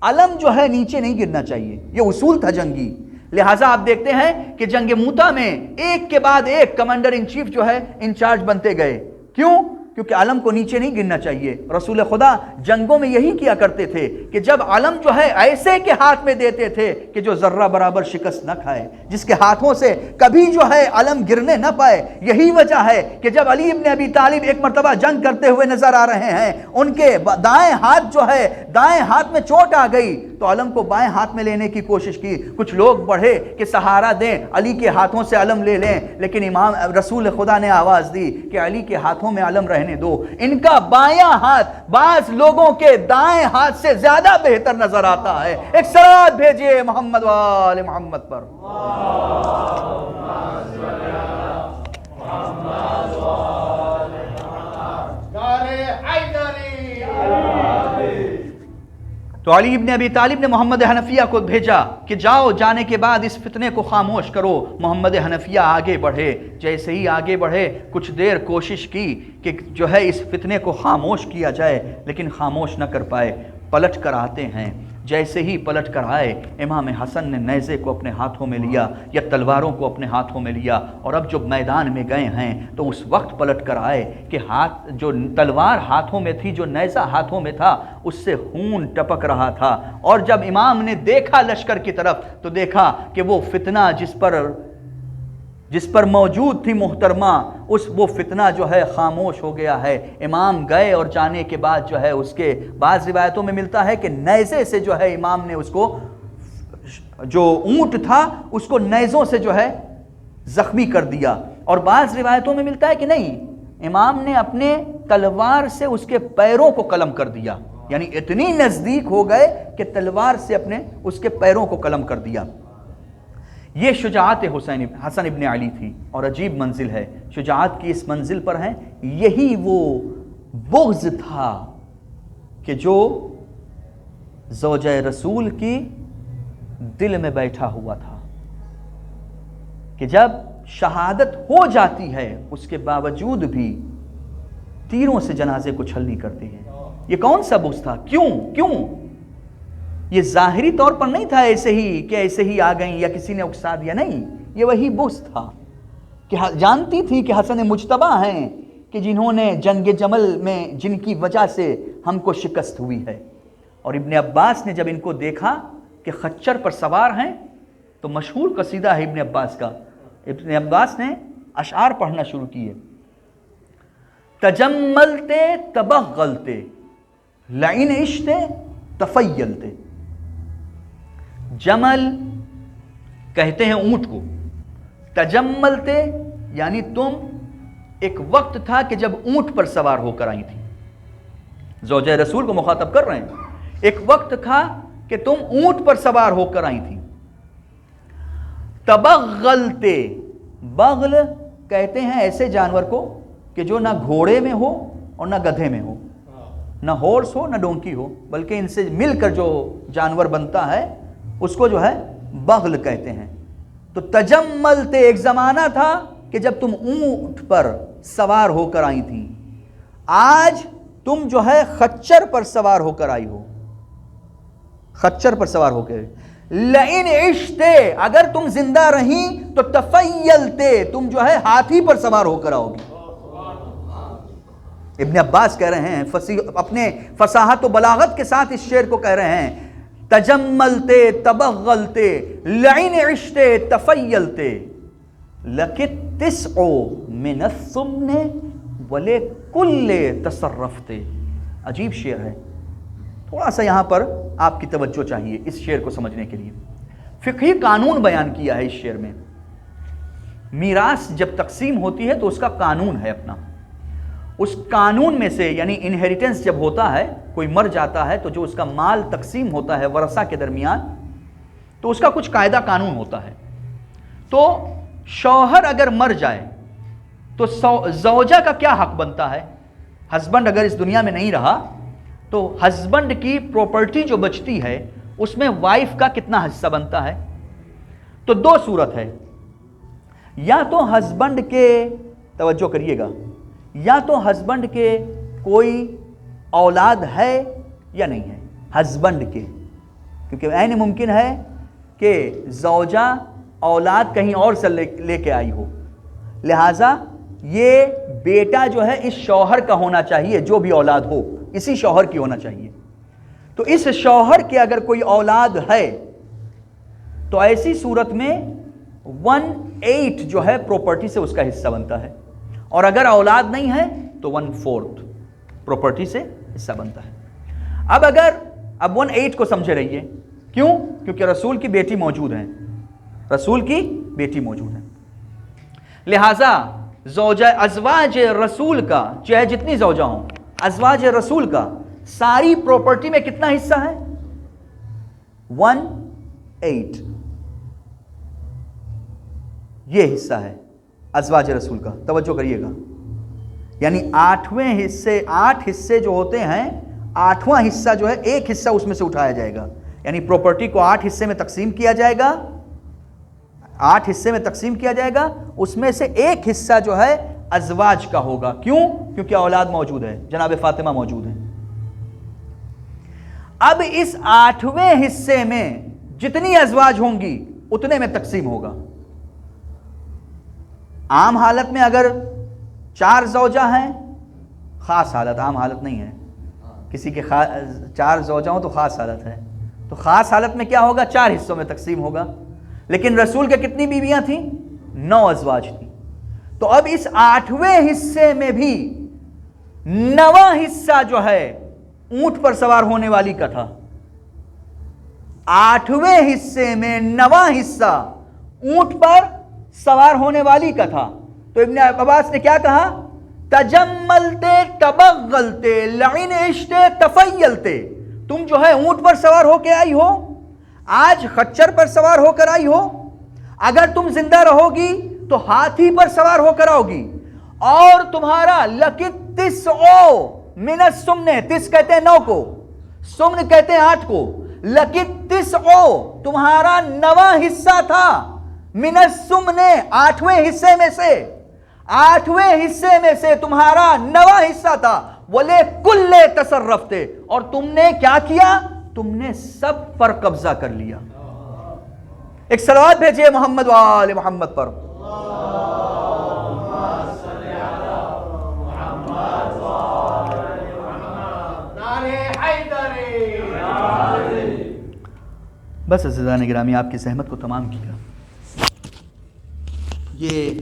علم جو ہے نیچے نہیں گرنا چاہیے. یہ اصول تھا جنگی. لہٰذا آپ دیکھتے ہیں کہ جنگ موتا میں ایک کے بعد ایک کمانڈر ان چیف جو ہے انچارج بنتے گئے. کیوں؟ کیونکہ علم کو نیچے نہیں گرنا چاہیے. رسول خدا جنگوں میں یہی کیا کرتے تھے کہ جب علم جو ہے ایسے کے ہاتھ میں دیتے تھے کہ جو ذرہ برابر شکست نہ کھائے، جس کے ہاتھوں سے کبھی جو ہے علم گرنے نہ پائے. یہی وجہ ہے کہ جب علی ابن ابی طالب ایک مرتبہ جنگ کرتے ہوئے نظر آ رہے ہیں، ان کے دائیں ہاتھ جو ہے، دائیں ہاتھ میں چوٹ آ گئی تو علم کو بائیں ہاتھ میں لینے کی کوشش کی. کچھ لوگ بڑھے کہ سہارا دیں، علی کے ہاتھوں سے علم لے لیں، لیکن امام رسول خدا نے آواز دی کہ علی کے ہاتھوں میں علم رہنے دو. ان کا بایاں ہاتھ بعض لوگوں کے دائیں ہاتھ سے زیادہ بہتر نظر آتا ہے. ایک صلوات بھیجئے محمد و آل محمد پر. تو علی ابن ابی طالب نے محمد حنفیہ کو بھیجا کہ جاؤ، جانے کے بعد اس فتنے کو خاموش کرو. محمد حنفیہ آگے بڑھے. جیسے ہی آگے بڑھے کچھ دیر کوشش کی کہ جو ہے اس فتنے کو خاموش کیا جائے، لیکن خاموش نہ کر پائے. پلٹ کر آتے ہیں. جیسے ہی پلٹ کر آئے، امام حسن نے نیزے کو اپنے ہاتھوں میں لیا یا تلواروں کو اپنے ہاتھوں میں لیا، اور اب جب میدان میں گئے ہیں تو اس وقت پلٹ کر آئے کہ ہاتھ جو تلوار ہاتھوں میں تھی، جو نیزہ ہاتھوں میں تھا، اس سے خون ٹپک رہا تھا. اور جب امام نے دیکھا لشکر کی طرف تو دیکھا کہ وہ فتنہ جس پر موجود تھی محترمہ، وہ فتنہ جو ہے خاموش ہو گیا ہے. امام گئے اور جانے کے بعد جو ہے اس کے بعض روایتوں میں ملتا ہے کہ نیزے سے جو ہے امام نے اس کو، جو اونٹ تھا اس کو نیزوں سے جو ہے زخمی کر دیا. اور بعض روایتوں میں ملتا ہے کہ نہیں، امام نے اپنے تلوار سے اس کے پیروں کو قلم کر دیا. یعنی اتنی نزدیک ہو گئے کہ تلوار سے اپنے اس کے پیروں کو قلم کر دیا. یہ شجاعت حسن ابن علی تھی. اور عجیب منزل ہے، شجاعت کی اس منزل پر ہیں. یہی وہ بغض تھا کہ جو زوجہ رسول کی دل میں بیٹھا ہوا تھا، کہ جب شہادت ہو جاتی ہے اس کے باوجود بھی تیروں سے جنازے کو چھلنی کرتی ہے. یہ کون سا بغض تھا؟ کیوں؟ یہ ظاہری طور پر نہیں تھا ایسے ہی آ گئیں یا کسی نے اکسا دیا، نہیں. یہ وہی بغض تھا کہ جانتی تھی کہ حسن مجتبیٰ ہیں، کہ جنہوں نے جنگ جمل میں جن کی وجہ سے ہم کو شکست ہوئی ہے. اور ابن عباس نے جب ان کو دیکھا کہ خچر پر سوار ہیں تو مشہور قصیدہ ہے ابن عباس کا. ابن عباس نے اشعار پڑھنا شروع کیے. تجملتے تبغلتے لعن عشتے تفیلتے. جمل کہتے ہیں اونٹ کو، تجملتے یعنی تم، ایک وقت تھا کہ جب اونٹ پر سوار ہو کر آئی تھی. زوجہ رسول کو مخاطب کر رہے ہیں. ایک وقت تھا کہ تم اونٹ پر سوار ہو کر آئی تھی. تبغلتے، بغل کہتے ہیں ایسے جانور کو کہ جو نہ گھوڑے میں ہو اور نہ گدھے میں ہو، نہ ہورس ہو نہ ڈونکی ہو، بلکہ ان سے مل کر جو جانور بنتا ہے اس کو جو ہے بغل کہتے ہیں. تو تجملتے ایک زمانہ تھا کہ جب تم اونٹ پر سوار ہو کر آئی تھی. آج تم جو ہے خچر پر سوار ہو کر آئی ہو. خچر پر سوار ہو کے لئن عشتے، اگر تم زندہ رہیں تو تفیلتے، تم جو ہے ہاتھی پر سوار ہو کر آؤ گی. ابن عباس کہہ رہے ہیں اپنے فصاحت و بلاغت کے ساتھ اس شعر کو کہہ رہے ہیں. تجملتے تبغلتے لعن عشتے تفیلتے لکت تسع من الثمن ولکل تصرفتے. عجیب شعر ہے. تھوڑا سا یہاں پر آپ کی توجہ چاہیے اس شعر کو سمجھنے کے لیے. فقہی قانون بیان کیا ہے اس شعر میں. میراث جب تقسیم ہوتی ہے تو اس کا قانون ہے اپنا. اس قانون میں سے یعنی انہیریٹنس جب ہوتا ہے، کوئی مر جاتا ہے تو جو اس کا مال تقسیم ہوتا ہے ورثہ کے درمیان، تو اس کا کچھ قاعدہ قانون ہوتا ہے. تو شوہر اگر مر جائے تو زوجہ کا کیا حق بنتا ہے؟ ہسبینڈ اگر اس دنیا میں نہیں رہا تو ہسبینڈ کی پراپرٹی جو بچتی ہے اس میں وائف کا کتنا حصہ بنتا ہے؟ تو دو صورت ہے، یا تو ہسبینڈ کے، توجہ کریے گا، یا تو ہسبینڈ کے کوئی اولاد ہے یا نہیں ہے، ہسبینڈ کے، کیونکہ عین ممکن ہے کہ زوجہ اولاد کہیں اور سے لے کے آئی ہو، لہٰذا یہ بیٹا جو ہے اس شوہر کا ہونا چاہیے، جو بھی اولاد ہو اسی شوہر کی ہونا چاہیے. تو اس شوہر کے اگر کوئی اولاد ہے تو ایسی صورت میں 1/8 جو ہے پراپرٹی سے اس کا حصہ بنتا ہے، اور اگر اولاد نہیں ہے تو 1/4 پراپرٹی سے حصہ بنتا ہے. اب 1/8 کو سمجھے رہیے، کیوں؟ کیونکہ رسول کی بیٹی موجود ہیں، رسول کی بیٹی موجود ہیں، لہٰذا ازواج رسول کا، چاہے جتنی زوجہ ہوں، ازواج رسول کا ساری پراپرٹی میں کتنا حصہ ہے؟ 1/8 یہ حصہ ہے ازواج رسول کا. توجہ کریے گا، یعنی 8 حصے جو ہوتے ہیں، 8واں حصہ جو ہے ایک حصہ اس میں سے اٹھایا جائے گا، یعنی پراپرٹی کو 8 حصے میں تقسیم کیا جائے گا، 8 حصے میں تقسیم کیا جائے گا، اس میں سے ایک حصہ جو ہے ازواج کا ہوگا. کیوں؟ کیونکہ اولاد موجود ہے، جناب فاطمہ موجود ہیں. اب اس 8ویں حصے میں جتنی ازواج ہوں گی اتنے میں تقسیم ہوگا. عام حالت میں اگر 4 زوجہ ہیں، خاص حالت، عام حالت نہیں ہے، کسی کے 4 زوجہ ہوں تو خاص حالت ہے، تو خاص حالت میں کیا ہوگا؟ 4 حصوں میں تقسیم ہوگا. لیکن رسول کے کتنی بیویاں تھیں؟ 9 ازواج تھیں. تو اب اس 8ویں حصے میں بھی 9واں حصہ جو ہے اونٹ پر سوار ہونے والی کا تھا. 8ویں حصے میں 9واں حصہ اونٹ پر سوار ہونے والی کا تھا. تو ابن عباس نے کیا کہا؟ تجملتے تبغلتے لعن عشتے تفیلتے، تم جو ہے اونٹ پر سوار ہو کے آئی ہو، آج خچر پر سوار ہو کر آئی ہو، اگر تم زندہ رہو گی تو ہاتھی پر سوار ہو کر آؤ گی، اور تمہارا لکت تسعو من السمن، تس کہتے ہیں 9 کو، سمن کہتے ہیں 8 کو، لکت تسعو تمہارا 9واں حصہ تھا، من السمن 8ویں حصے میں سے، 8ویں حصے میں سے تمہارا 9واں حصہ تھا. وَلے کل تصرفتے، اور تم نے کیا کیا؟ تم نے سب پر قبضہ کر لیا. ایک صلوات بھیجئے محمد وآل محمد پر. بس عزیزان گرامی، آپ کی زحمت کو تمام کیا. یہ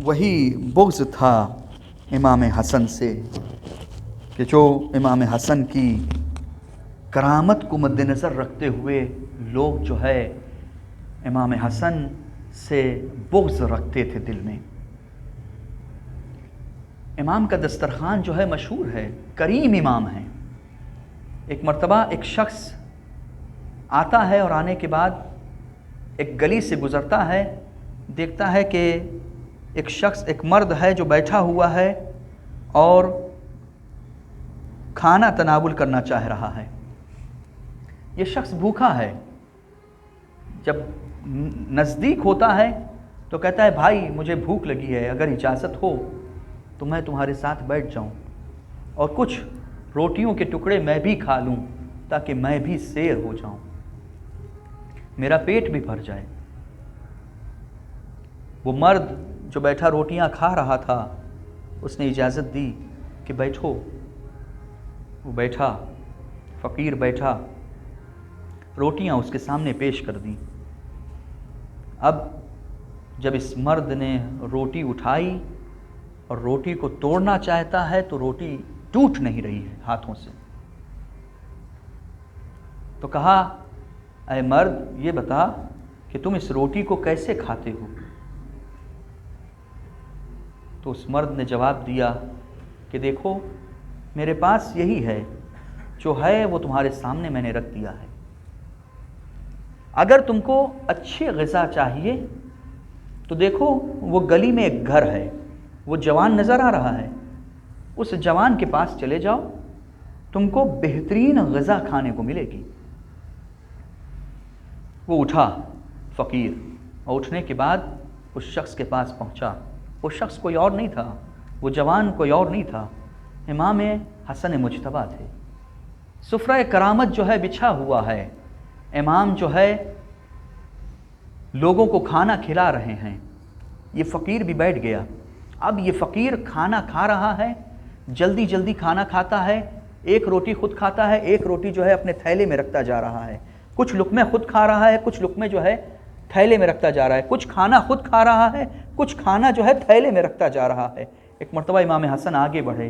وہی بغض تھا امام حسن سے کہ جو امام حسن کی کرامت کو مد نظر رکھتے ہوئے لوگ جو ہے امام حسن سے بغض رکھتے تھے دل میں. امام کا دسترخوان جو ہے مشہور ہے، کریم امام ہے. ایک مرتبہ ایک شخص آتا ہے اور آنے کے بعد ایک گلی سے گزرتا ہے، دیکھتا ہے کہ ایک شخص، ایک مرد ہے جو بیٹھا ہوا ہے اور کھانا تناول کرنا چاہ رہا ہے. یہ شخص بھوکا ہے. جب نزدیک ہوتا ہے تو کہتا ہے بھائی مجھے بھوک لگی ہے، اگر اجازت ہو تو میں تمہارے ساتھ بیٹھ جاؤں اور کچھ روٹیوں کے ٹکڑے میں بھی کھا لوں تاکہ میں بھی سیر ہو جاؤں، میرا پیٹ بھی بھر جائے. وہ مرد جو بیٹھا روٹیاں کھا رہا تھا اس نے اجازت دی کہ بیٹھو. وہ بیٹھا، فقیر بیٹھا، روٹیاں اس کے سامنے پیش کر دیں. اب جب اس مرد نے روٹی اٹھائی اور روٹی کو توڑنا چاہتا ہے تو روٹی ٹوٹ نہیں رہی ہے ہاتھوں سے. تو کہا اے مرد یہ بتا کہ تم اس روٹی کو کیسے کھاتے ہو؟ تو اس مرد نے جواب دیا کہ دیکھو میرے پاس یہی ہے، جو ہے وہ تمہارے سامنے میں نے رکھ دیا ہے. اگر تم کو اچھی غذا چاہیے تو دیکھو وہ گلی میں ایک گھر ہے، وہ جوان نظر آ رہا ہے، اس جوان کے پاس چلے جاؤ، تم کو بہترین غذا کھانے کو ملے گی۔ وہ اٹھا فقیر، اور اٹھنے کے بعد اس شخص کے پاس پہنچا۔ وہ شخص کوئی اور نہیں تھا، وہ جوان کوئی اور نہیں تھا، امام حسن مجتبیٰ تھے۔ سفرہ کرامت جو ہے بچھا ہوا ہے، امام جو ہے لوگوں کو کھانا کھلا رہے ہیں، یہ فقیر بھی بیٹھ گیا۔ اب یہ فقیر کھانا کھا رہا ہے، جلدی جلدی کھانا کھاتا ہے، ایک روٹی خود کھاتا ہے، ایک روٹی جو ہے اپنے تھیلے میں رکھتا جا رہا ہے، کچھ لقمے خود کھا رہا ہے، کچھ لقمے جو ہے تھیلے میں رکھتا جا رہا ہے، کچھ کھانا خود کھا رہا ہے، کچھ کھانا جو ہے تھیلے میں رکھتا جا رہا ہے۔ ایک مرتبہ امام حسن آگے بڑھے،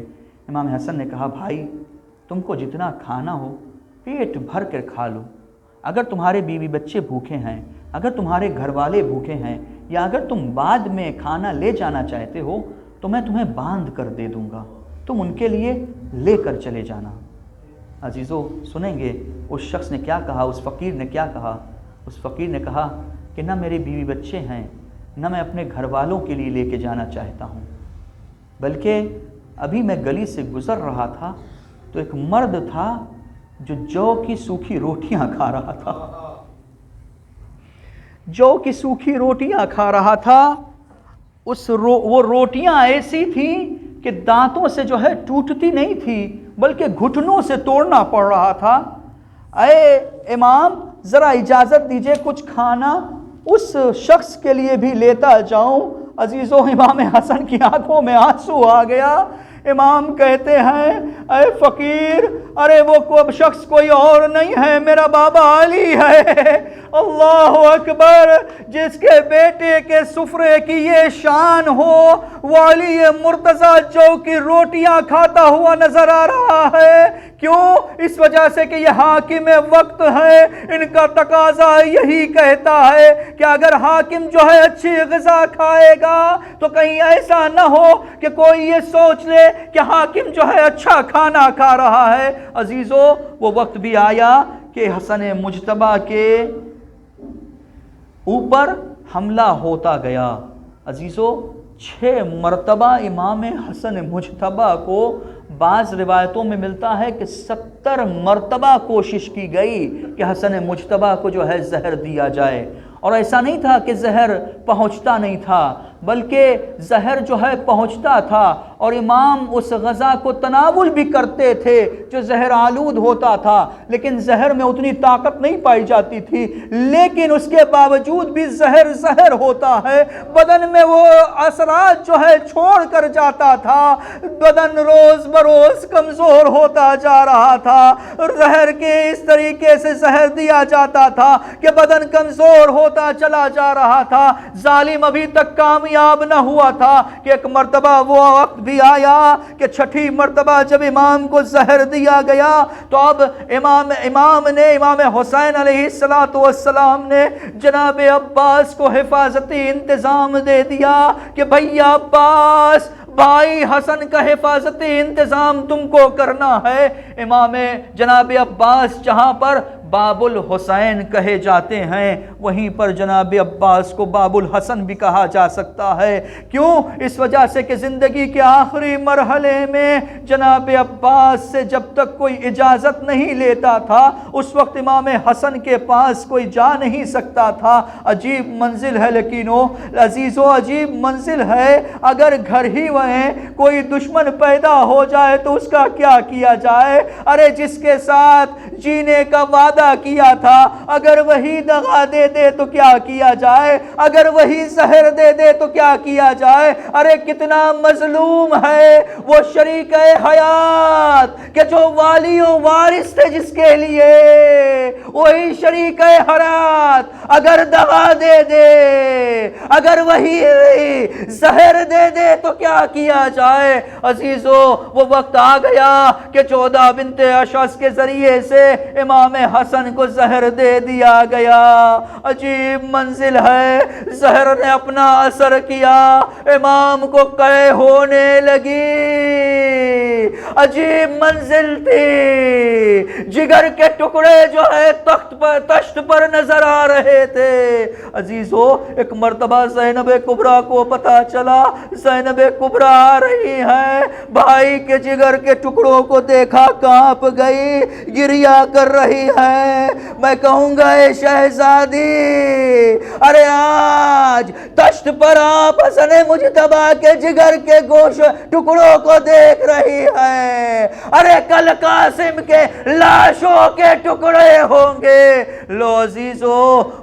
امام حسن نے کہا بھائی تم کو جتنا کھانا ہو پیٹ بھر کر کھا لو، اگر تمہارے بیوی بچے بھوکے ہیں، اگر تمہارے گھر والے بھوکے ہیں، یا اگر تم بعد میں کھانا لے جانا چاہتے ہو تو میں تمہیں باندھ کر دے دوں گا، تم ان کے لیے لے کر چلے جانا۔ عزیزو سنیں گے اس شخص نے کیا کہا، اس فقیر نے کیا کہا؟ اس فقیر نے کہا کہ نہ میرے بیوی بچے ہیں، نہ میں اپنے گھر والوں کے لیے لے کے جانا چاہتا ہوں، بلکہ ابھی میں گلی سے گزر رہا تھا تو ایک مرد تھا جو جو کی سوکھی روٹیاں کھا رہا تھا، جو کی سوکھی روٹیاں کھا رہا تھا۔ وہ روٹیاں ایسی تھیں کہ دانتوں سے جو ہے ٹوٹتی نہیں تھی، بلکہ گھٹنوں سے توڑنا پڑ رہا تھا۔ اے امام ذرا اجازت دیجئے کچھ کھانا اس شخص کے لیے بھی لیتا جاؤں۔ عزیزو امام حسن کی آنکھوں میں آنسو آ گیا۔ امام کہتے ہیں اے فقیر، ارے وہ شخص کوئی اور نہیں ہے، میرا بابا علی ہے۔ اللہ اکبر، جس کے بیٹے کے سفرے کی یہ شان ہو، وہ علی مرتضیٰ جو کی روٹیاں کھاتا ہوا نظر آ رہا ہے۔ کیوں؟ اس وجہ سے کہ یہ حاکم وقت ہے، ان کا تقاضا یہی کہتا ہے کہ اگر حاکم جو ہے اچھی غذا کھائے گا تو کہیں ایسا نہ ہو کہ کوئی یہ سوچ لے کہ حاکم جو ہے اچھا کھانا کھا رہا ہے۔ عزیزو وہ وقت بھی آیا کہ حسن مجتبیٰ کے اوپر حملہ ہوتا گیا۔ عزیزو 6 مرتبہ امام حسن مجتبیٰ کو، بعض روایتوں میں ملتا ہے کہ 70 مرتبہ کوشش کی گئی کہ حسن مجتبیٰ کو جو ہے زہر دیا جائے، اور ایسا نہیں تھا کہ زہر پہنچتا نہیں تھا، بلکہ زہر جو ہے پہنچتا تھا، اور امام اس غذا کو تناول بھی کرتے تھے جو زہر آلود ہوتا تھا، لیکن زہر میں اتنی طاقت نہیں پائی جاتی تھی، لیکن اس کے باوجود بھی زہر ہوتا ہے، بدن میں وہ اثرات جو ہے چھوڑ کر جاتا تھا، بدن روز بروز کمزور ہوتا جا رہا تھا، زہر کے اس طریقے سے زہر دیا جاتا تھا کہ بدن کمزور ہوتا چلا جا رہا تھا۔ ظالم ابھی تک کامیاب نہ ہوا تھا کہ ایک مرتبہ وہ وقت بھی آیا کہ 6 مرتبہ جب امام کو زہر دیا گیا تو اب امام حسین علیہ السلام نے جناب عباس کو حفاظتی انتظام دے دیا کہ بھیا عباس، بھائی حسن کا حفاظتی انتظام تم کو کرنا ہے۔ امام جناب عباس جہاں پر باب الحسین کہے جاتے ہیں، وہیں پر جناب عباس کو باب الحسن بھی کہا جا سکتا ہے۔ کیوں؟ اس وجہ سے کہ زندگی کے آخری مرحلے میں جناب عباس سے جب تک کوئی اجازت نہیں لیتا تھا اس وقت امام حسن کے پاس کوئی جا نہیں سکتا تھا۔ عجیب منزل ہے، لیکن عزیزو عجیب منزل ہے۔ اگر گھر ہی میں کوئی دشمن پیدا ہو جائے تو اس کا کیا کیا جائے؟ ارے جس کے ساتھ جینے کا وعدہ کیا تھا اگر وہی دغا دے دے تو کیا کیا جائے؟ اگر وہی زہر دے دے تو کیا کیا جائے؟ ارے کتنا مظلوم ہے وہ شریک حیات کہ جو والی و وارث تھے جس کے لیے، وہی شریک حیات اگر دغا دے دے، اگر وہی زہر دے دے تو کیا کیا جائے؟ جائے۔ عزیزو وہ وقت آ گیا کہ 14 بنت اشعث کے ذریعے سے امام حسن کو زہر دے دیا گیا۔ عجیب منزل ہے، زہر نے اپنا اثر کیا، امام کو قے ہونے لگی۔ عجیب منزل تھی، جگر کے ٹکڑے جو ہے تشت پر نظر آ رہے تھے۔ عزیزو ایک مرتبہ زینب کبریٰ کو پتا چلا، زینب کبریٰ آ رہی ہے، بھائی کے جگر کے ٹکڑوں کو دیکھا، کانپ گئی، گریا کر رہی ہے۔ میں کہوں گا اے شہزادی، ارے آج تشت پر آپ حسن مجتبیٰ کے جگر کے گوشت ٹکڑوں کو دیکھ رہی ہے، ارے کل قاسم کے لاشوں کے ٹکڑے ہوں گے۔ لو عزیزو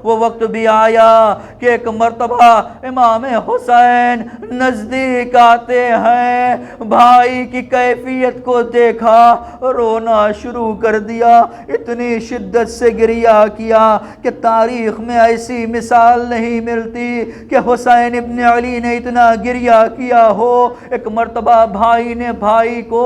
وہ وقت بھی آیا کہ ایک مرتبہ امام حسین نزدیک آتے ہیں، بھائی کی کیفیت کو دیکھا، رونا شروع کر دیا، اتنی شدت سے گریہ کیا کہ تاریخ میں ایسی مثال نہیں ملتی کہ حسین ابن علی نے اتنا گریہ کیا ہو۔ ایک مرتبہ بھائی نے بھائی کو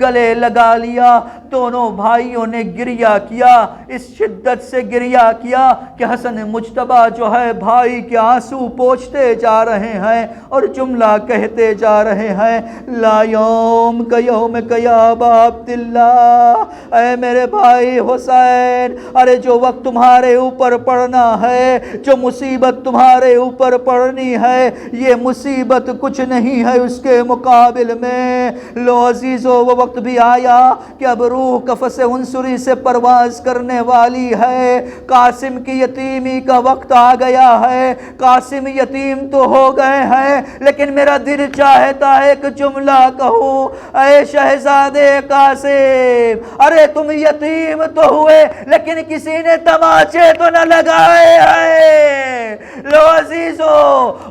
گلے لگا لیا، دونوں بھائیوں نے گریہ کیا، اس شدت سے گریہ کیا کہ حسن مجتبیٰ جو ہے بھائی کے آنسو پوچھتے جا رہے ہیں اور جملہ کہتے جا رہے ہیں، لا یوم کا یوم کا یا ابا عبداللہ، اے میرے بھائی حسین، ارے جو وقت تمہارے اوپر پڑنا ہے، جو مصیبت تمہارے اوپر پڑنی ہے، یہ مصیبت کچھ نہیں ہے اس کے مقابل میں۔ لو عزیزو وہ وقت بھی آیا کہ اب روح قفس عنصری سے پرواز کرنے والی ہے، قاسم کی یتیمی کا وقت آ گیا ہے، قاسم یتیم تو ہو گئے ہیں لیکن میرا دل چاہتا ہے ایک جملہ کہوں، اے شہزادے قاسم، ارے تم یتیم تو ہوئے لیکن کسی نے تماچے تو نہ لگائے ہیں۔ لو عزیزو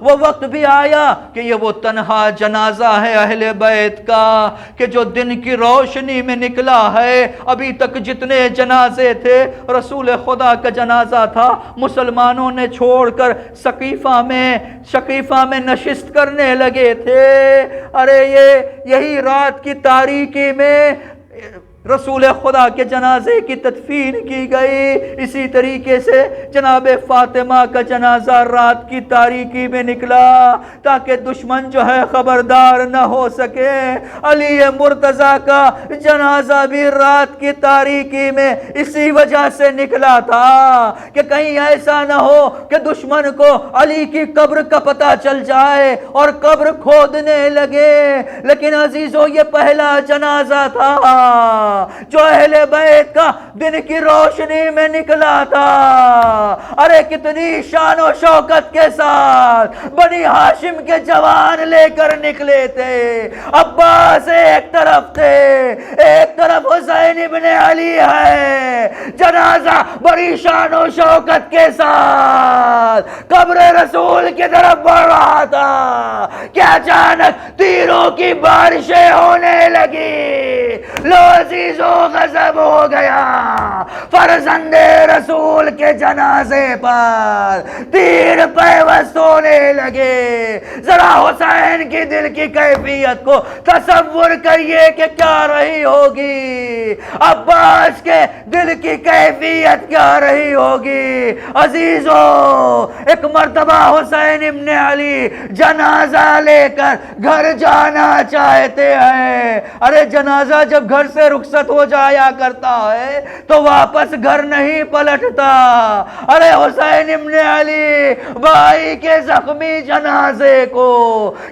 وہ وقت بھی آیا کہ یہ وہ تنہا جنازہ ہے اہل بیت کا کہ جو دن کی روشنی میں نکلا ہے۔ ابھی تک جتنے جنازے تھے، رسول خدا کا جنازہ تھا، مسلمانوں نے چھوڑ کر شقیفہ میں نشست کرنے لگے تھے۔ ارے یہی رات کی تاریکی میں رسول خدا کے جنازے کی تدفین کی گئی۔ اسی طریقے سے جناب فاطمہ کا جنازہ رات کی تاریکی میں نکلا تاکہ دشمن جو ہے خبردار نہ ہو سکے۔ علی مرتضیٰ کا جنازہ بھی رات کی تاریکی میں اسی وجہ سے نکلا تھا کہ کہیں ایسا نہ ہو کہ دشمن کو علی کی قبر کا پتہ چل جائے اور قبر کھودنے لگے۔ لیکن عزیزو یہ پہلا جنازہ تھا جو اہل بیت کا دن کی روشنی میں نکلا تھا۔ ارے کتنی شان و شوکت کے ساتھ بنی ہاشم کے جوان لے کر نکلے تھے۔ عباس ایک طرف تھے، ایک طرف حسین ابن علی ہے، جنازہ بڑی شان و شوکت کے ساتھ قبر رسول کی طرف بڑھ رہا تھا کہ اچانک تیروں کی بارشیں ہونے لگی۔ لو عزیزو غضب ہو گیا، فرزند رسول کے جنازے پر تیر پیوست ہونے لگے۔ ذرا حسین کی دل کی کیفیت کو تصور کریے کہ کیا رہی ہوگی، عباس کے دل کی کیفیت کیا رہی ہوگی۔ عزیزو ایک مرتبہ حسین ابن علی جنازہ لے کر گھر جانا چاہتے ہیں۔ ارے جنازہ جب گھر سے رخصت ہو جایا کرتا ہے تو واپس گھر نہیں پلٹتا۔ ارے حسین ابن علی بھائی کے زخمی جنازے کو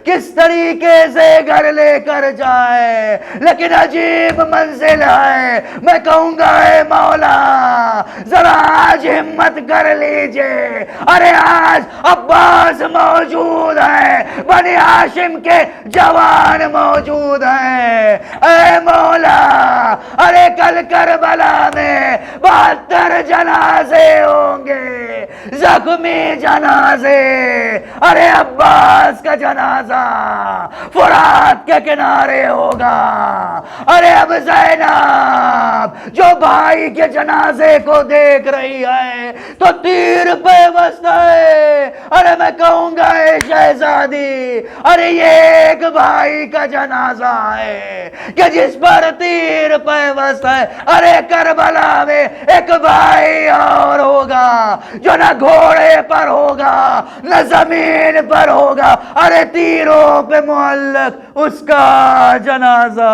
کس طریقے سے گھر لے کر جائیں، لیکن عجیب منزل ہے۔ میں کہوں گا اے مولا ذرا آج ہمت کر لیجئے، ارے آج عباس موجود ہے، بنی ہاشم کے جوان موجود ہیں۔ اے مولا ارے کل کربلا میں 72 جنازے ہوں گے، زخمی جنازے۔ ارے عباس کا جنازہ فرات کے کنارے ہوگا۔ ارے اب زینب جو بھائی کے جنازے کو دیکھ رہی ہے تو تیر پیوست ہے ارے میں کہوں گا اے شہزادی، ارے یہ ایک بھائی کا جنازہ ہے کہ جس پر تیر پیوست ہے۔ ارے کربلا میں ایک بھائی اور ہوگا جو نہ گھوڑے پر ہوگا نہ زمین پر ہوگا، ارے تیروں پہ معلق اس کا جنازہ۔